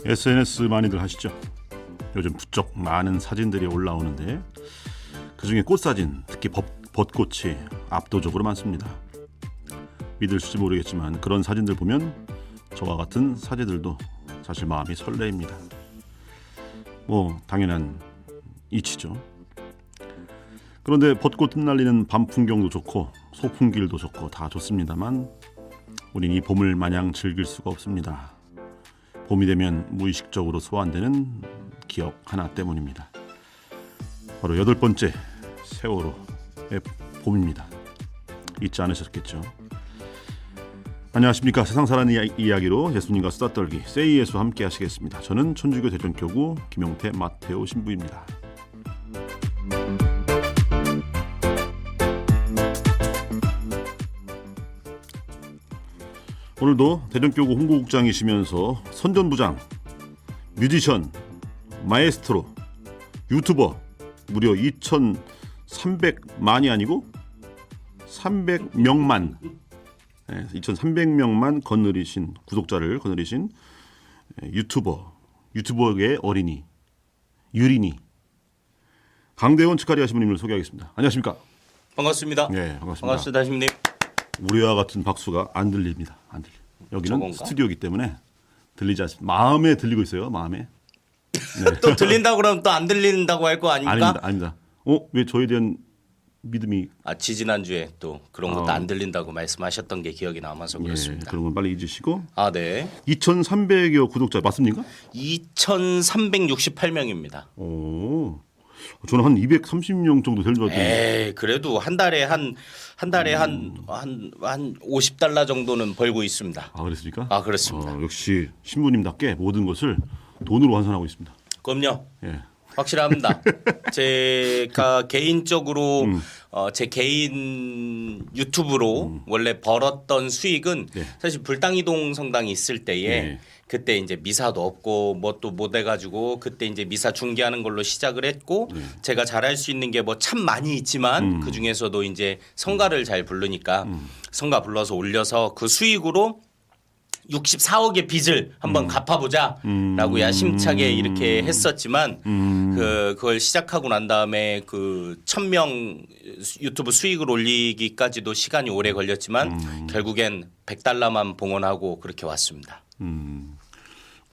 SNS 많이들 하시죠? 요즘 부쩍 많은 사진들이 올라오는데 그중에 꽃사진, 특히 벚꽃이 압도적으로 많습니다. 믿을지 모르겠지만 그런 사진들 보면 저와 같은 사제들도 사실 마음이 설레입니다. 뭐 당연한 이치죠. 그런데 벚꽃 흩날리는 밤 풍경도 좋고 소풍길도 좋고 다 좋습니다만 우린 이 봄을 마냥 즐길 수가 없습니다. 봄이 되면 무의식적으로 소환되는 기억 하나 때문입니다. 바로 8번째 세월호의 봄입니다. 잊지 않으셨겠죠? 안녕하십니까. 세상 사는 이야기로 예수님과 수다 떨기 세이 예수 함께 하시겠습니다. 저는 천주교 대전교구 김용태 마테오 신부입니다. 오늘도 대전교구 홍보국장이시면서 선전부장, 뮤지션, 마에스트로, 유튜버 무려 2,300만이 아니고 300명만 2,300명만 거느리신 구독자를 거느리신 유튜버의 어린이 유린이 강대원 측가리아 신부님을 소개하겠습니다. 안녕하십니까? 반갑습니다. 네, 반갑습니다. 반갑습니다, 신부님. 우리와 같은 박수가 안 들립니다. 안 들려. 여기는 저건가? 스튜디오이기 때문에 들리지 않습니다. 마음에 들리고 있어요. 마음에. 네. 또 들린다고 그러면 또 안 들린다고 할 거 아닙니까? 아닙니다. 왜 저에 대한 믿음이 지지난주에 또 그런 것도 안 들린다고 말씀하셨던 게 기억이 남아서 그렇습니다. 그런 건 빨리 잊으시고. 네. 2,300여 구독자 맞습니까? 2,368명입니다. 오. 저는 한 230명 정도 될 줄 알았더니. 에이, 그래도 한 달에 한 $50 정도는 벌고 있습니다. 아, 그랬습니까? 아, 그렇습니다. 역시 신부님답게 모든 것을 돈으로 환산하고 있습니다. 그럼요. 예. 확실합니다. 제가 개인적으로 제 개인 유튜브로 원래 벌었던 수익은 네. 사실 불당이동 성당이 있을 때에 네. 그때 이제 미사도 없고 뭐 또 못 해가지고 그때 이제 미사 중계하는 걸로 시작을 했고 제가 잘할 수 있는 게 뭐 참 많이 있지만 그 중에서도 이제 성가를 잘 부르니까 성가 불러서 올려서 그 수익으로 64억의 빚을 한번 갚아보자라고 야심차게 이렇게 했었지만 그걸 시작하고 난 다음에 그 1,000명 유튜브 수익을 올리기까지도 시간이 오래 걸렸지만 결국엔 $100만 봉헌하고 그렇게 왔습니다.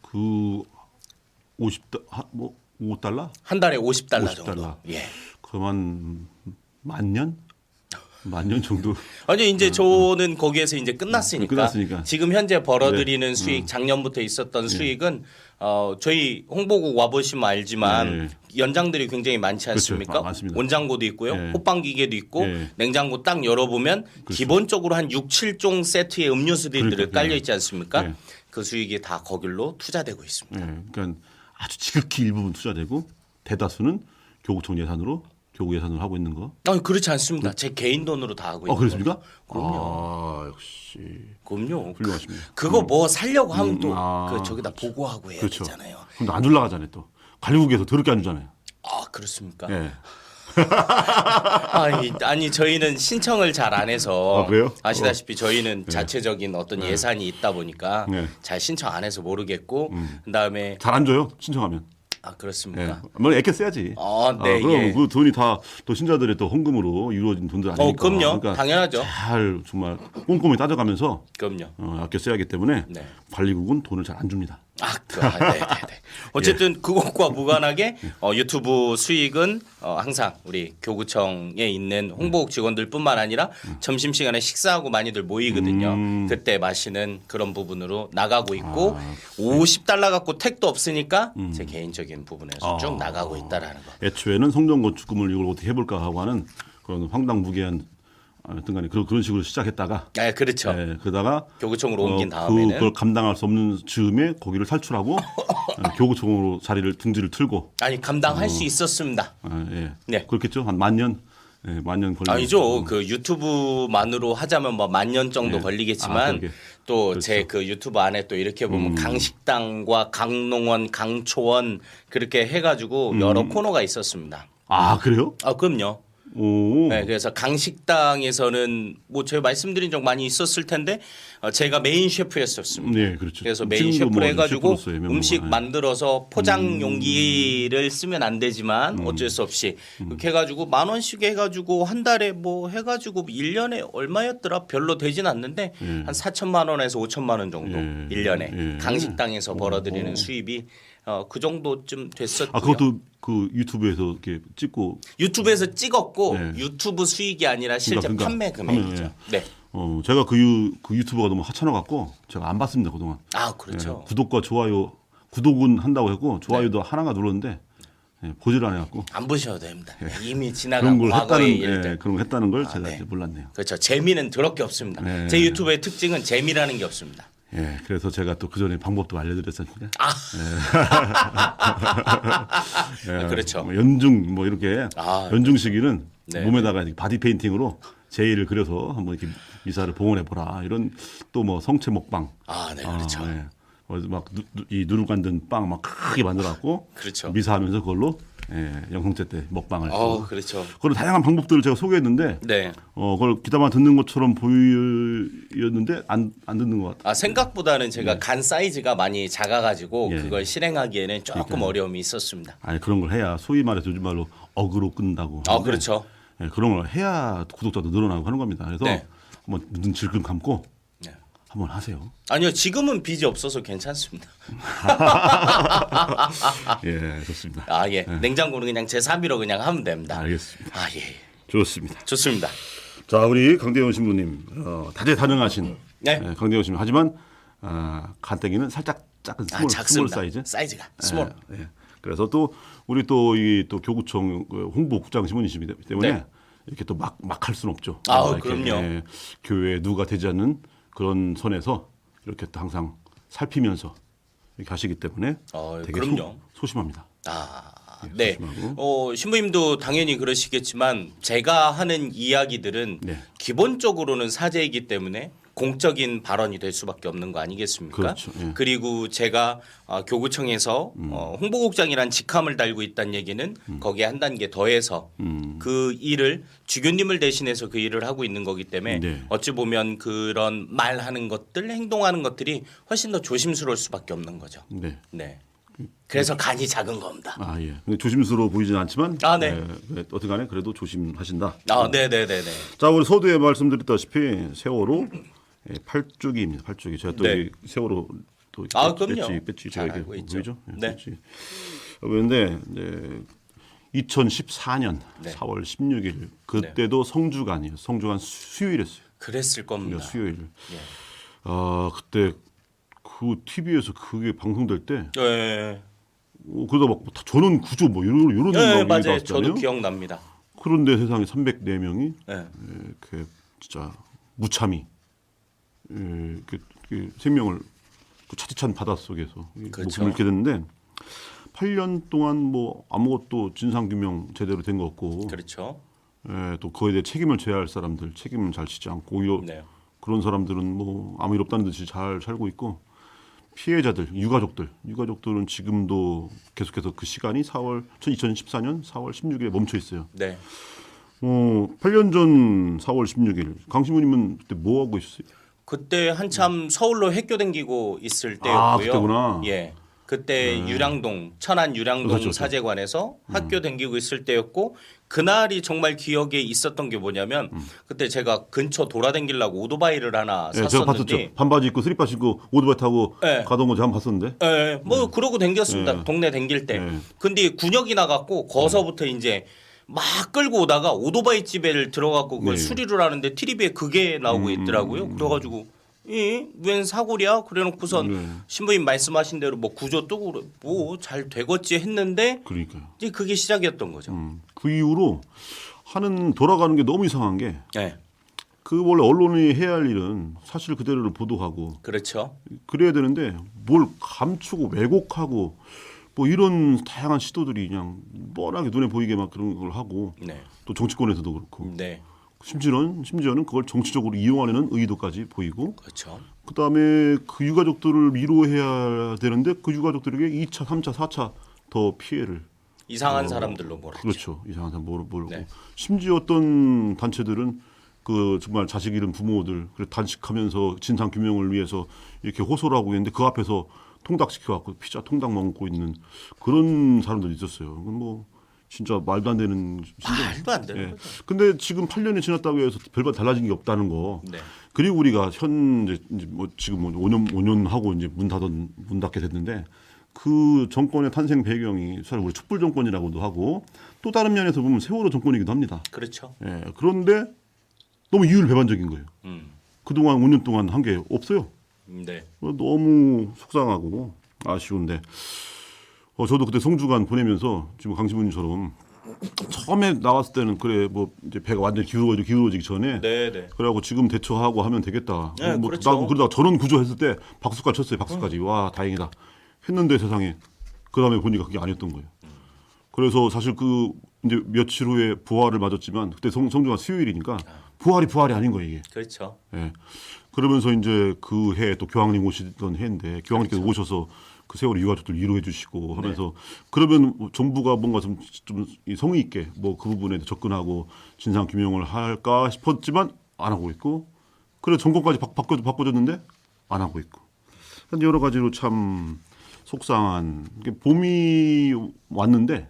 그 5달러? 한 달에 $50 $50. 정도. 예. 그만 만 년? 만 년 정도. 아니 이제 저는 거기에서 이제 끝났으니까 지금 현재 벌어들이는 수익 작년부터 있었던 수익은 저희 홍보국 와보시면 알지만 연장들이 굉장히 많지 않습니까? 그렇죠. 많습니다. 온장고도 있고요. 호빵 기계도 있고 냉장고 딱 열어보면 기본적으로 한 6, 7종 세트의 음료수들이 깔려 있지 않습니까? 그 수익이 다 거길로 투자되고 있습니다. 그러니까 아주 지극히 일부분 투자되고 대다수는 교구청 예산으로 교구 예산으로 하고 있는 거. 그렇지 않습니다. 제 개인 돈으로 다 하고 있는 그렇습니까? 그럼요. 역시. 그럼요. 훌륭하십니다. 그거 뭐 살려고 하면 또 그 저기다 보고하고 해야 그렇죠. 되잖아요. 그럼 안 줄 나가잖아요 또. 관리국에서 더럽게 안 주잖아요. 그렇습니까? 예. 아니 저희는 신청을 잘 안 해서 그래요? 아시다시피 저희는 자체적인 어떤 예산이 있다 보니까 잘 신청 안 해서 모르겠고 그다음에 잘 안 줘요 신청하면. 그렇습니까? 뭐 애껴 써야지. 네. 그럼 그 돈이 다 또 신자들의 또 헌금으로 이루어진 돈들 아니니까. 그럼요. 당연하죠. 잘 정말 꼼꼼히 따져가면서 그럼요. 아껴 써야 하기 때문에 관리국은 돈을 잘 안 줍니다. 네. 어쨌든 그것과 무관하게 유튜브 수익은 항상 우리 교구청에 있는 홍보국 직원들뿐만 아니라 점심시간에 식사하고 많이들 모이거든요. 그때 마시는 그런 부분으로 나가고 있고 $50 갖고 택도 없으니까 제 개인적인 부분에서 쭉 나가고 있다라는 거. 애초에는 성전 건축금을 이걸 어떻게 해볼까 하고 하는 그런 황당무계한 하여튼간에 그런 식으로 시작했다가 그렇죠. 그러다가 교구청으로 옮긴 다음에는 그걸 감당할 수 없는 즈음에 거기를 탈출하고 교구청으로 등지를 틀고 감당할 수 있었습니다. 네. 그렇겠죠. 한 만 년. 만 년 걸리죠. 아니죠. 그 유튜브만으로 하자면 뭐 만 년 정도 걸리겠지만 또 제 그 유튜브 안에 또 이렇게 보면 강식당과 강농원, 강초원 그렇게 해가지고 여러 코너가 있었습니다. 그래요? 그럼요. 오. 네, 그래서 강식당에서는 뭐 제가 말씀드린 적 많이 있었을 텐데 제가 메인 셰프였었습니다. 네, 그렇죠. 그래서 메인 지금도 셰프를 뭐 해가지고 셰프로서의 명망을, 음식 예. 만들어서 포장 용기를 쓰면 안 되지만 어쩔 수 없이 그렇게 해가지고 10,000원씩 해가지고 한 달에 뭐 해가지고 1년에 얼마였더라 별로 되진 않는데 한 4천만 원에서 5천만 원 정도 예. 1년에 예. 강식당에서 벌어들이는 수입이 그 정도쯤 됐었고요. 아, 그것도 그 유튜브에서 이렇게 찍고 유튜브에서 찍었고 네. 유튜브 수익이 아니라 실제 그러니까, 판매 금액이죠. 네. 제가 그 유튜브가 너무 하찮아 갖고 제가 안 봤습니다 그동안. 아 그렇죠. 구독과 좋아요, 구독은 한다고 했고 좋아요도 하나가 눌렀는데 보지를 안 해갖고 안 보셔도 됩니다. 이미 그런 지나간 걸 과거의 했다는 일들. 그런 걸 했다는 걸 제가 네. 이제 몰랐네요. 그렇죠. 재미는 더럽게 없습니다. 네. 제 유튜브의 특징은 재미라는 게 없습니다. 예, 그래서 제가 또 그 전에 방법도 알려드렸었는데. 그렇죠. 뭐 연중 뭐 이렇게 연중 시기는 네. 몸에다가 바디 페인팅으로 제이를 그려서 한번 이렇게 미사를 봉헌해 보라 이런 또 뭐 성체 먹방. 네, 그렇죠. 예. 막이 누룩 든 빵 막 크게 만들어갖고 그렇죠. 미사하면서 그걸로 영성제 때 먹방을 하고 그렇죠. 그런 다양한 방법들을 제가 소개했는데 네. 그걸 귀담아 듣는 것처럼 보였는데 안 듣는 것 같아요. 생각보다는 제가 네. 간 사이즈가 많이 작아가지고 예. 그걸 실행하기에는 조금 어려움이 있었습니다. 아니 그런 걸 해야 소위 말해서 요즘 말로 어그로 끈다고. 하는데, 그렇죠. 그런 걸 해야 구독자도 늘어나고 하는 겁니다. 그래서 네. 한번 눈 질끈 감고 네. 한번 하세요. 아니요, 지금은 빚이 없어서 괜찮습니다. 예, 좋습니다. 예. 냉장고는 그냥 제 사비로 그냥 하면 됩니다. 알겠습니다. 예. 좋습니다. 좋습니다. 자, 우리 강대원 신부님 다재다능하신 네. 강대원 신부 하지만 간땡이는 살짝 작은 스몰 작습니다. 사이즈. 사이즈가 스몰. 예. 그래서 또 우리 또 이 또 교구청 홍보국장 신부님이시기 때문에 네. 이렇게 또 막 할 수는 없죠. 이렇게, 그럼요. 교회에 누가 되지 않는 그런 선에서 이렇게 또 항상 살피면서 이렇게 하시기 때문에 되게 그럼요. 소심합니다. 네. 신부님도 당연히 그러시겠지만 제가 하는 이야기들은 네. 기본적으로는 사제이기 때문에 공적인 발언이 될 수밖에 없는 거 아니겠습니까? 그렇죠. 예. 그리고 제가 교구청에서 홍보국장이란 직함을 달고 있다는 얘기는 거기에 한 단계 더해서 그 일을 주교님을 대신해서 그 일을 하고 있는 거기 때문에 네. 어찌 보면 그런 말하는 것들, 행동하는 것들이 훨씬 더 조심스러울 수밖에 없는 거죠. 네. 네. 그래서 간이 작은 겁니다. 예. 근데 조심스러워 보이지는 않지만 네. 어떻게간에 그래도 조심하신다. 네네네네. 자, 우리 서두에 말씀드렸다시피 세월호 8주기입니다. 8주기. 제가 또 네. 이 세월호 또 그럼요. 배지 잘 제가 알고 이렇게 있죠. 보이죠? 네. 그런데 2014년 네. 4월 16일 그때도 성주간이에요. 성주간 수요일이었어요. 그랬을 겁니다. 수요일. 예. 그때 그 TV에서 그게 방송될 때 네. 그러다 막 전원 구조 뭐 이런 네, 방송이 맞아요. 나왔잖아요. 저도 기억납니다. 그런데 세상에 304명이 네. 그 진짜 무참히 그 생명을 그 차디찬 바다 속에서 그렇죠. 목숨을 잃게 됐는데 8년 동안 뭐 아무것도 진상 규명 제대로 된 거 없고 그렇죠. 또 그거에 대해 책임을 져야 할 사람들 책임을 잘 지지 않고 오히려 네. 그런 사람들은 뭐 아무 일 없다는 듯이 잘 살고 있고 피해자들 유가족들은 지금도 계속해서 그 시간이 2014년 4월 16일에 멈춰 있어요. 네. 8년 전 4월 16일 강신부님은 그때 뭐 하고 있었어요? 그때 한참 서울로 핵교 댕기고 있을 때였고요. 그때구나. 예. 그때 유량동 천안 유량동 그렇죠. 사제관에서 학교 댕기고 있을 때였고 그날이 정말 기억에 있었던 게 뭐냐면 그때 제가 근처 돌아댕기려고 오토바이를 하나 제가 샀었는데 봤었죠. 반바지 입고 슬리퍼 신고 오토바이 타고 네. 가던 거 제가 한번 봤었는데. 뭐 그러고 댕겼습니다. 동네 댕길 때. 근데 군역이 나갔고 거서부터 이제 막 끌고 오다가 오토바이 집에 들어가고 그걸 수리를 하는데 TV에 그게 나오고 있더라고요. 그래가지고 웬 사고랴? 그래놓고선 신부님 말씀하신 대로 뭐 구조 뜨고 뭐 잘 되겠지 했는데 그러니까요. 이제 그게 시작이었던 거죠. 그 이후로 돌아가는 게 너무 이상한 게 네, 그 원래 언론이 해야 할 일은 사실 그대로를 보도하고 그렇죠. 그래야 되는데 뭘 감추고 왜곡하고 뭐 이런 다양한 시도들이 그냥 뻔하게 눈에 보이게 막 그런 걸 하고 네, 또 정치권에서도 그렇고 네, 심지어는 그걸 정치적으로 이용하려는 의도까지 보이고 그렇죠. 그다음에 그 유가족들을 위로해야 되는데 그 유가족들에게 2차, 3차, 4차 더 피해를 이상한 사람들로 몰았죠. 그렇죠. 이상한 사람 몰고 네. 심지어 어떤 단체들은 그 정말 자식 잃은 부모들 그래 단식하면서 진상 규명을 위해서 이렇게 호소를 하고 있는데 그 앞에서 통닭 시켜갖고 피자 통닭 먹고 있는 그런 사람들이 있었어요. 그건 뭐 진짜 말도 안 되는 말도 안 되는 예. 거죠. 근데 지금 8년이 지났다고 해서 별반 달라진 게 없다는 거. 네. 그리고 우리가 현재 이제 뭐 지금 뭐 5년 하고 이제 문 닫게 됐는데 그 정권의 탄생 배경이 사실 우리 촛불 정권이라고도 하고 또 다른 면에서 보면 세월호 정권이기도 합니다. 그렇죠. 예. 그런데 너무 이율배반적인 거예요. 그동안 5년 동안 한 게 없어요. 네. 너무 속상하고 아쉬운데 저도 그때 송주관 보내면서 지금 강신부님처럼 처음에 나왔을 때는 그래 뭐 이제 배가 완전 히 기울어지기 전에 네, 네. 그래갖고 지금 대처하고 하면 되겠다. 네, 뭐 그렇죠. 나도 그러다가 저런 구조했을 때 박수까지 쳤어요. 박수까지. 와 다행이다. 했는데 세상에 그 다음에 보니까 그게 아니었던 거예요. 그래서 사실 그 이제 며칠 후에 부활을 맞았지만 그때 성주관 수요일이니까 부활이 아닌 거예요 이게. 그렇죠. 예. 그러면서 이제 그 해 또 교황님 오시던 해인데 교황님께서 오셔서 그 세월의 유가족들 위로해 주시고 하면서 그러면 정부가 뭔가 좀 성의 있게 뭐 그 부분에 접근하고 진상 규명을 할까 싶었지만 안 하고 있고 그래 정권까지 바꿔줬는데 안 하고 있고 여러 가지로 참 속상한 봄이 왔는데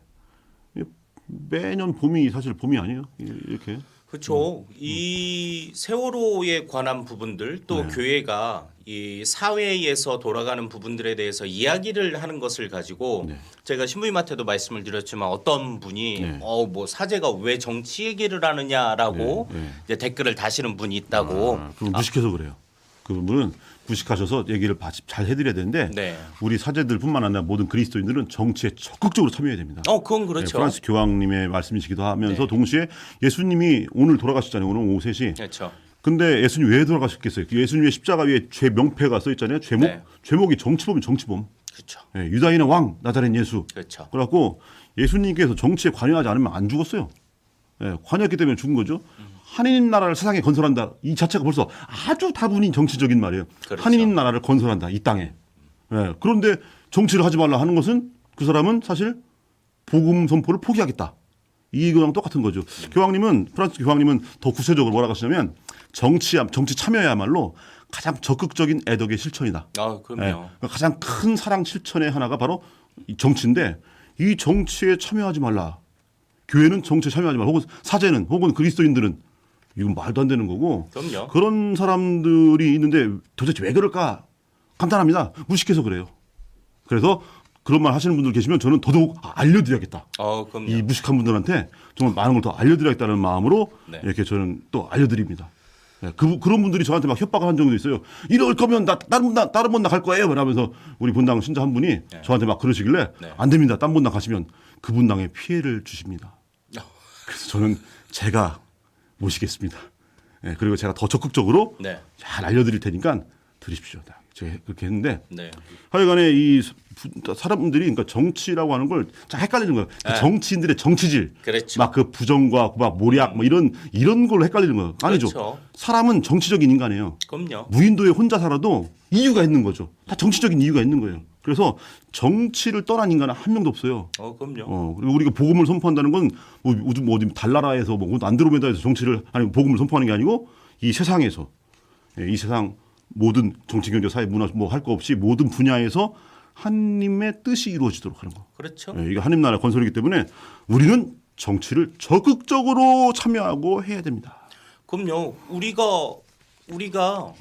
매년 봄이 사실 봄이 아니에요 이렇게. 그렇죠. 이 세월호에 관한 부분들 또 교회가 이 사회에서 돌아가는 부분들에 대해서 이야기를 하는 것을 가지고 제가 신부님한테도 말씀을 드렸지만 어떤 분이 뭐 사제가 왜 정치 얘기를 하느냐라고 이제 댓글을 다시는 분이 있다고. 그럼 무식해서 그래요. 그분은 무식하셔서 얘기를 잘 해드려야 되는데 네. 우리 사제들뿐만 아니라 모든 그리스도인들은 정치에 적극적으로 참여해야 됩니다. 그건 그렇죠. 프란스 교황님의 말씀이시기도 하면서 동시에 예수님이 오늘 돌아가셨잖아요. 오늘 오후 3시. 그렇죠. 근데 예수님 왜 돌아가셨겠어요? 예수님의 십자가 위에 죄 명패가 써 있잖아요. 제목이 정치범이 정치범. 그렇죠. 유다인의 왕 나자렛 예수. 그렇죠. 그래갖고 예수님께서 정치에 관여하지 않으면 안 죽었어요. 관여했기 때문에 죽은 거죠. 한인 나라를 세상에 건설한다. 이 자체가 벌써 아주 다분히 정치적인 말이에요. 그렇죠. 한인 나라를 건설한다. 이 땅에. 그런데 정치를 하지 말라 하는 것은 그 사람은 사실 복음 선포를 포기하겠다. 이거랑 똑같은 거죠. 프란스 교황님은 더 구체적으로 뭐라고 하시냐면 정치 참여야말로 가장 적극적인 애덕의 실천이다. 그럼요. 가장 큰 사랑 실천의 하나가 바로 이 정치인데 이 정치에 참여하지 말라. 교회는 정치에 참여하지 말라. 혹은 사제는 혹은 그리스도인들은 이건 말도 안 되는 거고. 그럼요. 그런 사람들이 있는데 도대체 왜 그럴까? 간단합니다. 무식해서 그래요. 그래서 그런 말 하시는 분들 계시면 저는 더더욱 알려드려야겠다. 그럼요. 이 무식한 분들한테 정말 많은 걸 더 알려드려야겠다는 마음으로 이렇게 저는 또 알려드립니다. 그런 분들이 저한테 막 협박을 한 적도 있어요. 이럴 거면 나 다른 본당 갈 거예요. 그러면서 우리 본당 신자 한 분이 저한테 막 그러시길래 안 됩니다. 딴 본당 가시면 그 분당에 피해를 주십니다. 그래서 저는 제가 모시겠습니다. 그리고 제가 더 적극적으로 잘 알려드릴 테니까 들으십시오. 제가 그렇게 했는데 하여간에 이 사람들이 그러니까 정치라고 하는 걸 잘 헷갈리는 거예요. 정치인들의 정치질, 그렇죠. 막 그 부정과 막 모략 뭐 이런 걸로 헷갈리는 거예요. 아니죠. 그렇죠. 사람은 정치적인 인간이에요. 그럼요. 무인도에 혼자 살아도 이유가 있는 거죠. 다 정치적인 이유가 있는 거예요. 그래서 정치를 떠난 인간은 한 명도 없어요. 그럼요. 그리고 우리가 복음을 선포한다는 건 뭐 어디 달나라에서 뭐 안드로메다에서 복음을 선포하는 게 아니고 이 세상에서 이 세상 모든 정치, 경제, 사회, 문화 뭐 할 거 없이 모든 분야에서 하나님의 뜻이 이루어지도록 하는 거. 그렇죠. 이게 하나님 나라 건설이기 때문에 우리는 정치를 적극적으로 참여하고 해야 됩니다. 그럼요. 우리가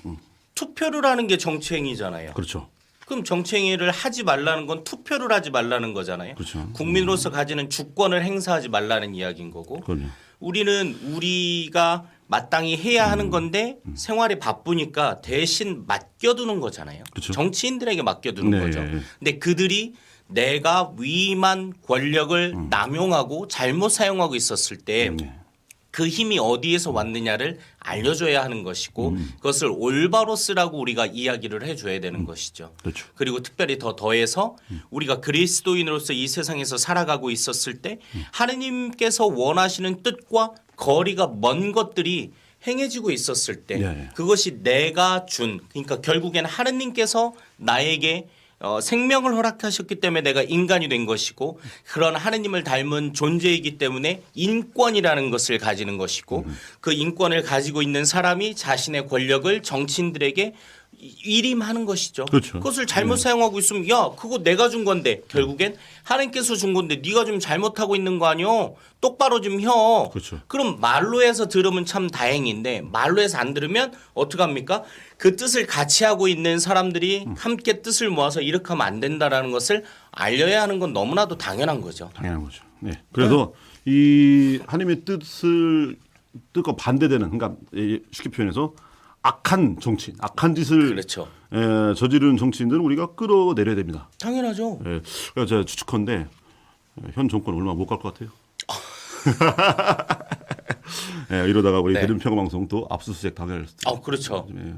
투표를 하는 게 정치행위잖아요. 그렇죠. 그럼 정치행위를 하지 말라는 건 투표를 하지 말라는 거잖아요. 그렇죠. 국민으로서 가지는 주권을 행사하지 말라는 이야기인 거고. 그럼요. 우리가 마땅히 해야 하는 건데 생활이 바쁘니까 대신 맡겨두는 거잖아요. 그렇죠. 정치인들에게 맡겨두는 거죠. 근데 그들이 내가 위임한 권력을 남용하고 잘못 사용하고 있었을 때 그 힘이 어디에서 왔느냐를 알려줘야 하는 것이고 그것을 올바로 쓰라고 우리가 이야기를 해줘야 되는 것이죠. 그렇죠. 그리고 특별히 더해서 우리가 그리스도인으로서 이 세상에서 살아가고 있었을 때 하느님께서 원하시는 뜻과 거리가 먼 것들이 행해지고 있었을 때 그것이 내가 그러니까 결국에는 하느님께서 나에게 생명을 허락하셨기 때문에 내가 인간이 된 것이고 그런 하느님을 닮은 존재이기 때문에 인권이라는 것을 가지는 것이고 그 인권을 가지고 있는 사람이 자신의 권력을 정치인들에게 위임하는 것이죠. 그렇죠. 그것을 잘못 사용하고 있으면 야 그거 내가 준 건데 결국엔 하나님께서 준 건데 네가 좀 잘못하고 있는 거 아니요. 똑바로 좀 혀. 그렇죠. 그럼 말로 해서 들으면 참 다행인데 말로 해서 안 들으면 어떡합니까? 그 뜻을 같이 하고 있는 사람들이 함께 뜻을 모아서 이렇게 하면 안 된다라는 것을 알려야 하는 건 너무나도 당연한 거죠. 당연한 거죠. 네. 그래서 이 하나님의 뜻과 반대되는 그러니까 쉽게 표현해서 악한 정치인, 악한 짓을 그렇죠. 저지르는 정치인들은 우리가 끌어내려야 됩니다. 당연하죠. 예, 그래서 제가 추측컨대 현 정권 얼마 못 갈 것 같아요. 예, 이러다가 우리 네. 대림평화방송 또 압수수색 당할 수도 있고. 그렇죠. 예,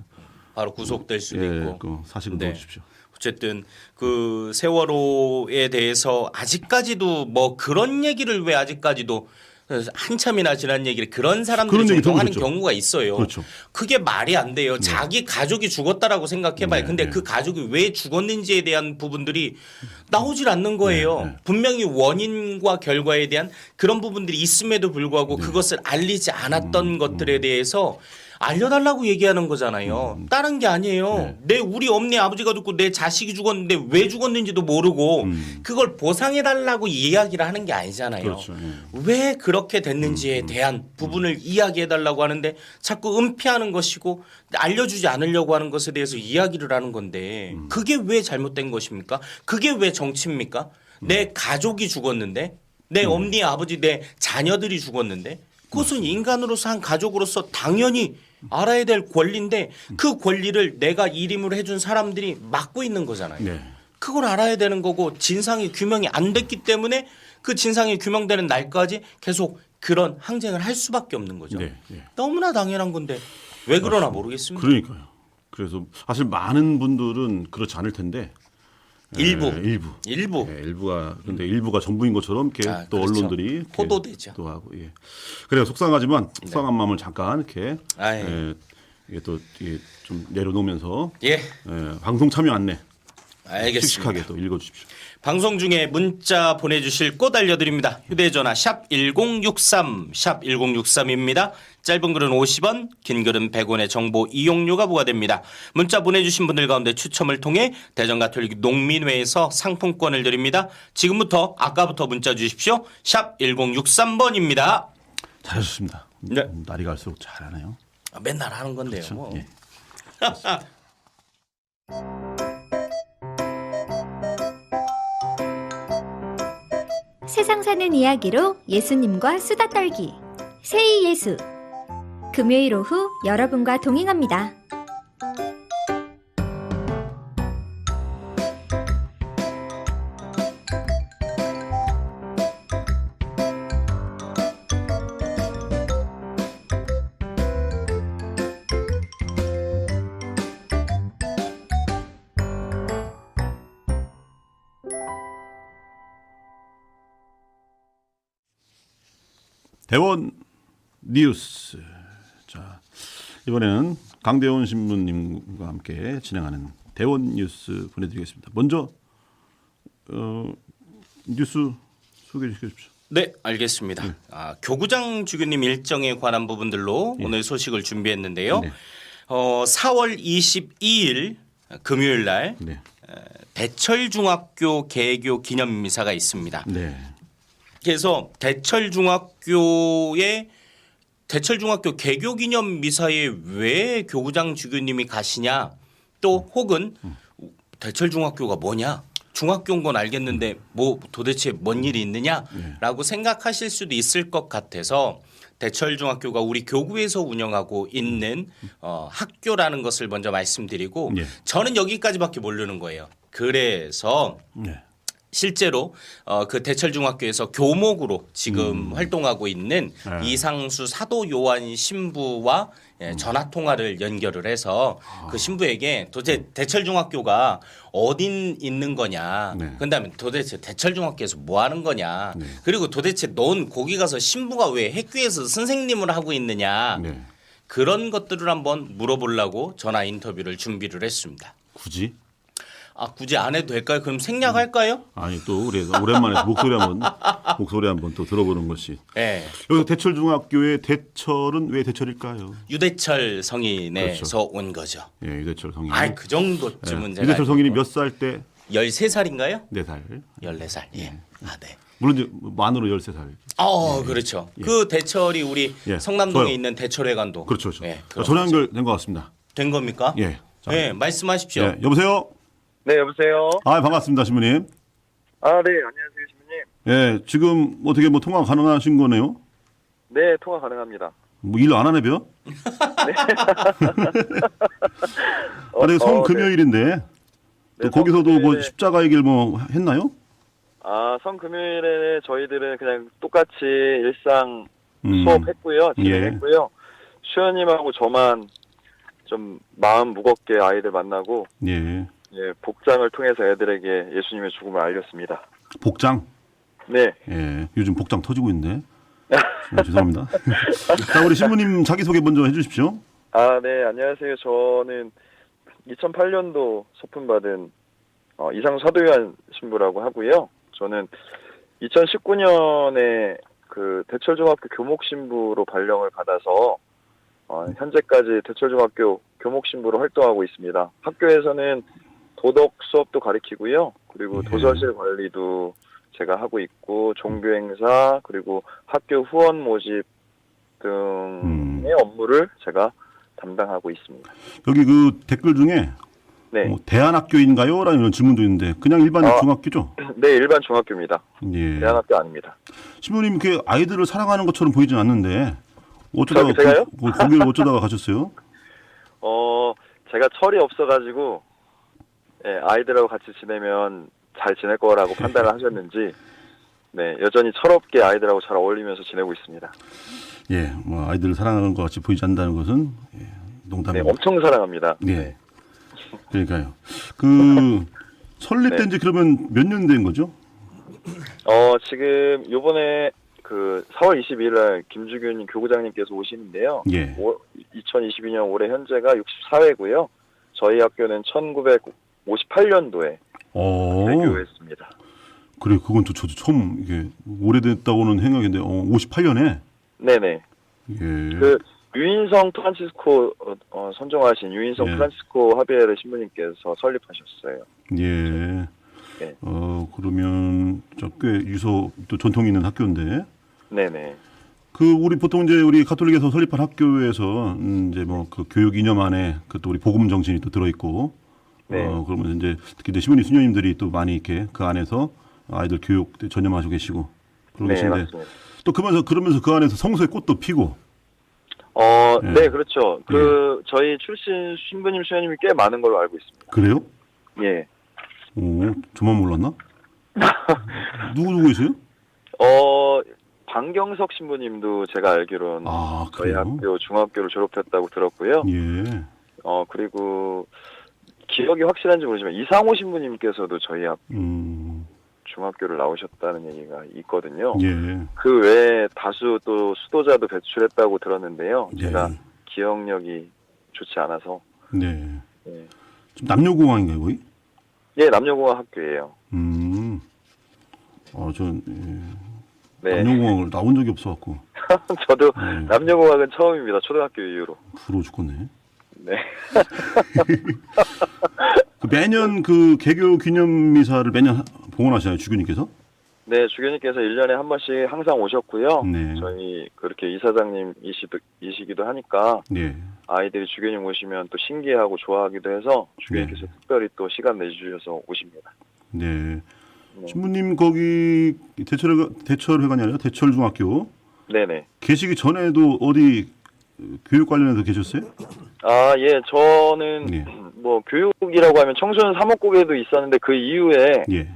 바로 구속될 수도 있고. 그 사실은 네. 넣어주십시오. 어쨌든 그 세월호에 대해서 아직까지도 뭐 그런 얘기를 왜 아직까지도 한참이나 지난 얘기를 그런 사람들이 그런 얘기 종종 하는 들어보셨죠? 경우가 있어요. 그렇죠. 그게 말이 안 돼요. 자기 가족이 죽었다라고 생각해봐요. 네, 근데 네. 그 가족이 왜 죽었는지에 대한 부분들이 나오질 않는 거예요. 네. 분명히 원인과 결과에 대한 그런 부분들이 있음에도 불구하고 그것을 알리지 않았던 것들에 대해서 알려달라고 얘기하는 거잖아요. 다른 게 아니에요. 우리 엄니 아버지가 죽고 내 자식이 죽었는데 왜 죽었는지도 모르고 그걸 보상해달라고 이야기를 하는 게 아니잖아요. 그렇죠. 예. 왜 그렇게 됐는지에 대한 부분을 이야기해달라고 하는데 자꾸 은폐하는 것이고 알려주지 않으려고 하는 것에 대해서 이야기를 하는 건데 그게 왜 잘못된 것입니까? 그게 왜 정치입니까? 내 가족이 죽었는데 내 엄니 아버지 내 자녀들이 죽었는데 그것은 인간으로서 한 가족으로서 당연히 알아야 될 권리인데 그 권리를 내가 일임을 해준 사람들이 막고 있는 거잖아요. 네. 그걸 알아야 되는 거고 진상이 규명이 안 됐기 때문에 그 진상이 규명되는 날까지 계속 그런 항쟁을 할 수밖에 없는 거죠. 네, 네. 너무나 당연한 건데 왜 그러나 모르겠습니다. 그러니까요. 그래서 사실 많은 분들은 그렇지 않을 텐데 일부. 일부. 예, 일부가 근데 일부가 전부인 것처럼 이렇게 또 그렇죠. 언론들이 이렇게 호도되죠. 또 하고 예. 그래요. 속상하지만 속상한 마음을 잠깐 이렇게 이게 또 이게 좀 내려놓으면서 예, 방송 참여 안내 알겠습니다. 씩씩하게 또 읽어주십시오. 방송 중에 문자 보내주실 곳 알려드립니다. 휴대전화 샵 1063, 샵 1063입니다. 짧은 글은 50원, 긴 글은 100원의 정보 이용료가 부과됩니다. 문자 보내주신 분들 가운데 추첨을 통해 대전가톨릭 농민회에서 상품권을 드립니다. 지금부터 아까부터 문자 주십시오. 샵 1063번입니다. 잘하셨습니다. 네. 날이 갈수록 잘하네요. 맨날 하는 건데요. 그렇죠? 뭐. 예. 세상 사는 이야기로 예수님과 수다 떨기 세이 예수 금요일 오후 여러분과 동행합니다. 대원 뉴스. 자, 이번에는 강대원 신부님과 함께 진행하는 대원 뉴스 보내드리겠습니다. 먼저 뉴스 소개해 주십시오. 네, 알겠습니다. 교구장 주교님 일정에 관한 부분들로 오늘 소식을 준비했는데요. 네. 4월 22일 금요일 날 네. 대철중학교 개교 기념 미사가 있습니다. 네. 그래서 대철중학교 개교 기념 미사에 왜 교구장 주교님이 가시냐 또 혹은 대철중학교가 뭐냐 중학교인 건 알겠는데 뭐 도대체 뭔 일이 있느냐라고 생각하실 수도 있을 것 같아서 대철중학교가 우리 교구에서 운영하고 있는 학교라는 것을 먼저 말씀드리고 네. 저는 여기까지밖에 모르는 거예요. 그래서 네. 실제로 그 대철중학교에서 교목으로 지금 활동하고 있는 이상수 사도 요한 신부와 전화 통화를 연결을 해서 그 신부에게 도대체 대철중학교가 어딘 있는 거냐, 네. 그다음에 도대체 대철중학교에서 뭐 하는 거냐, 그리고 도대체 넌 거기 가서 신부가 왜 학교에서 선생님을 하고 있느냐 네. 그런 것들을 한번 물어보려고 전화 인터뷰를 준비를 했습니다. 굳이? 아, 굳이 안 해도 될까요? 그럼 생략할까요? 아니 또 우리 오랜만에 목소리 한번 또 들어보는 것이. 네. 여기서 대철중학교의 대철은 왜 대철일까요? 유대철 성인에서 그렇죠. 온 거죠. 예, 유대철 성인이. 아, 그 정도쯤은 제가 유대철 성인이 알고 몇 살 때? 13살인가요? 4살. 14살. 예. 아, 네. 물론 이제 만으로 13살. 그렇죠. 그 대철이 우리 예. 성남동에 좋아요. 있는 대철회관도. 그렇죠. 그렇죠. 예, 전화 연결된 것 같습니다. 된 겁니까? 예. 자, 네, 말씀하십시오. 예, 여보세요? 네, 여보세요. 아, 반갑습니다, 신부님. 아, 네, 안녕하세요, 신부님. 예, 지금 어떻게 뭐 통화 가능하신 거네요? 네, 통화 가능합니다. 뭐 일 안 하네, 벼? 네. 성금요일인데 또 네, 거기서도 뭐 성금요일에, 십자가의 길 뭐 했나요? 성금요일에 저희들은 그냥 똑같이 일상 음. 수업했고요, 예. 진행했고요. 수현님하고 저만 좀 마음 무겁게 아이들 만나고, 예. 예, 복장을 통해서 애들에게 예수님의 죽음을 알렸습니다. 복장. 네, 예. 요즘 복장 터지고 있는데. 죄송합니다. 자, 우리 신부님 자기소개 먼저 해주십시오. 네, 안녕하세요. 저는 2008년도 소품 받은 이상 사도요한 신부라고 하고요. 저는 2019년에 그 대철중학교 교목 신부로 발령을 받아서 현재까지 대철중학교 교목 신부로 활동하고 있습니다. 학교에서는 도덕 수업도 가르치고요. 그리고 도서실 관리도 제가 하고 있고 종교 행사 그리고 학교 후원 모집 등의 업무를 제가 담당하고 있습니다. 여기 그 댓글 중에 네, 뭐 대안학교인가요? 라는 질문도 있는데 그냥 일반 중학교죠? 네, 일반 중학교입니다. 예. 대안학교 아닙니다. 신부님 그 아이들을 사랑하는 것처럼 보이진 않는데 어쩌다가 제가요? 거기를 어쩌다가 가셨어요? 제가 철이 없어가지고 예, 아이들하고 같이 지내면 잘 지낼 거라고 판단을 하셨는지 네, 여전히 철없게 아이들하고 잘 어울리면서 지내고 있습니다. 예, 뭐 아이들을 사랑하는 것 같이 보이지 않는다는 것은 네, 농담입니다. 엄청 사랑합니다. 예. 그러니까요. 그 설립된 지 그러면 몇 년 된 거죠? 지금 요번에 그 4월 22일 날 김주균 교구장님께서 오시는데요. 예. 2022년 올해 현재가 64회고요. 저희 학교는 1958년도에 개교했습니다. 그래, 그건 또 저도 처음 이게 오래됐다고는 생각했는데 58년에. 네네. 예. 그 유인성 프란치스코 선정하신 유인성 예. 프란치스코 하비에르 신부님께서 설립하셨어요. 예. 네. 그러면 꽤 유서 또 전통이 있는 학교인데. 네네. 그 우리 보통 이제 우리 가톨릭에서 설립한 학교에서 이제 뭐 그 교육 이념 안에 그 또 우리 복음 정신이 또 들어 있고. 네. 그러면 이제 특히 이제 신부님 수녀님들이 또 많이 이렇게 그 안에서 아이들 교육 전념하시고 계시고 그러고 네, 계신데 맞습니다. 또 그러면서 그 안에서 성소의 꽃도 피고. 예. 네, 그렇죠. 저희 출신 신부님, 수녀님이 꽤 많은 걸로 알고 있습니다. 그래요? 예. 저만 몰랐나? 누구 있어요? 방경석 신부님도 제가 알기로는 저희 그래요? 학교 중학교를 졸업했다고 들었고요. 예. 그리고 기억이 확실한지 모르지만 이상호 신부님께서도 저희 중학교를 나오셨다는 얘기가 있거든요. 예. 그 외에 다수 또 수도자도 배출했다고 들었는데요. 예. 제가 기억력이 좋지 않아서. 네. 예, 지금 남녀공학인가요, 거기? 예, 남녀공학 학교예요. 전 네. 남녀공학을 나온 적이 없어갖고 저도 네. 남녀공학은 처음입니다. 초등학교 이후로. 부러워 죽겠네. 네. 그 매년 그 개교 기념 미사를 매년 봉헌하시나요, 주교님께서? 네, 주교님께서 1년에 한 번씩 항상 오셨고요. 네. 저희 그렇게 이사장님이시기도 하니까 네. 아이들이 주교님 오시면 또 신기해하고 좋아하기도 해서 주교님께서 특별히 또 시간 내주셔서 오십니다. 네. 신부님 거기 대철회관이 아니라 대철중학교 네네. 계시기 전에도 어디 교육 관련해서 계셨어요? 예, 저는 네. 뭐 교육이라고 하면 청소년 사목국에도 있었는데 그 이후에 예.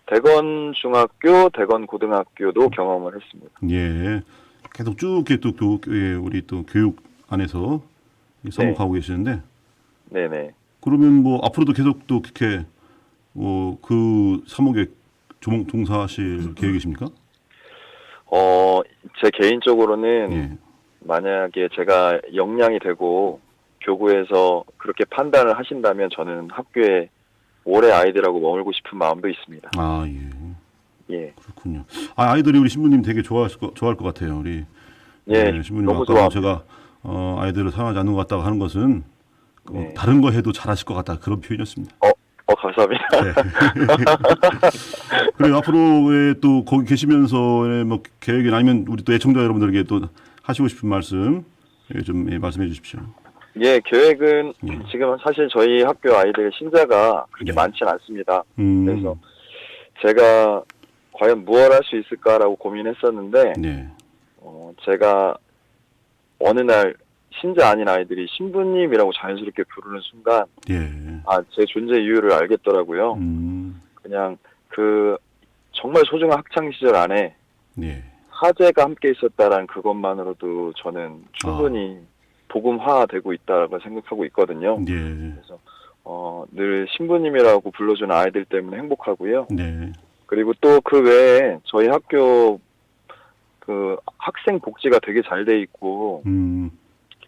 대건 중학교, 대건 고등학교도 경험을 했습니다. 예. 계속 쭉 이렇게 또 우리 또 교육 안에서 서목하고 계시는데 네네. 그러면 뭐 앞으로도 계속 또 그렇게 그 사목에 종사하실 계획이십니까? 제 개인적으로는 예. 만약에 제가 역량이 되고 교구에서 그렇게 판단을 하신다면 저는 학교에 오래 아이들하고 머물고 싶은 마음도 있습니다. 아, 예. 예. 그렇군요. 아이들이 우리 신부님 되게 좋아할 것 같아요. 우리 예, 신부님 너무 아까 좋아합니다. 제가 아이들을 사랑하지 않는 것 같다고 하는 것은 네. 다른 거 해도 잘하실 것 같다 그런 표현이었습니다. 감사합니다. 그리고 앞으로의 또 거기 계시면서의 뭐 계획이나 아니면 우리 또 애청자 여러분들에게 또 하시고 싶은 말씀 좀 말씀해 주십시오. 예, 계획은 예. 지금 사실 저희 학교 아이들 신자가 그렇게 네. 많지는 않습니다. 그래서 제가 과연 무엇 할 수 있을까라고 고민했었는데 네. 제가 어느 날 신자 아닌 아이들이 신부님이라고 자연스럽게 부르는 순간 예. 제 존재 이유를 알겠더라고요. 그냥 그 정말 소중한 학창 시절 안에 네. 사제가 함께 있었다라는 그것만으로도 저는 충분히 복음화되고 있다고 생각하고 있거든요. 예. 그래서 늘 신부님이라고 불러주는 아이들 때문에 행복하고요. 네. 그리고 또 그 외에 저희 학교 그 학생 복지가 되게 잘 돼 있고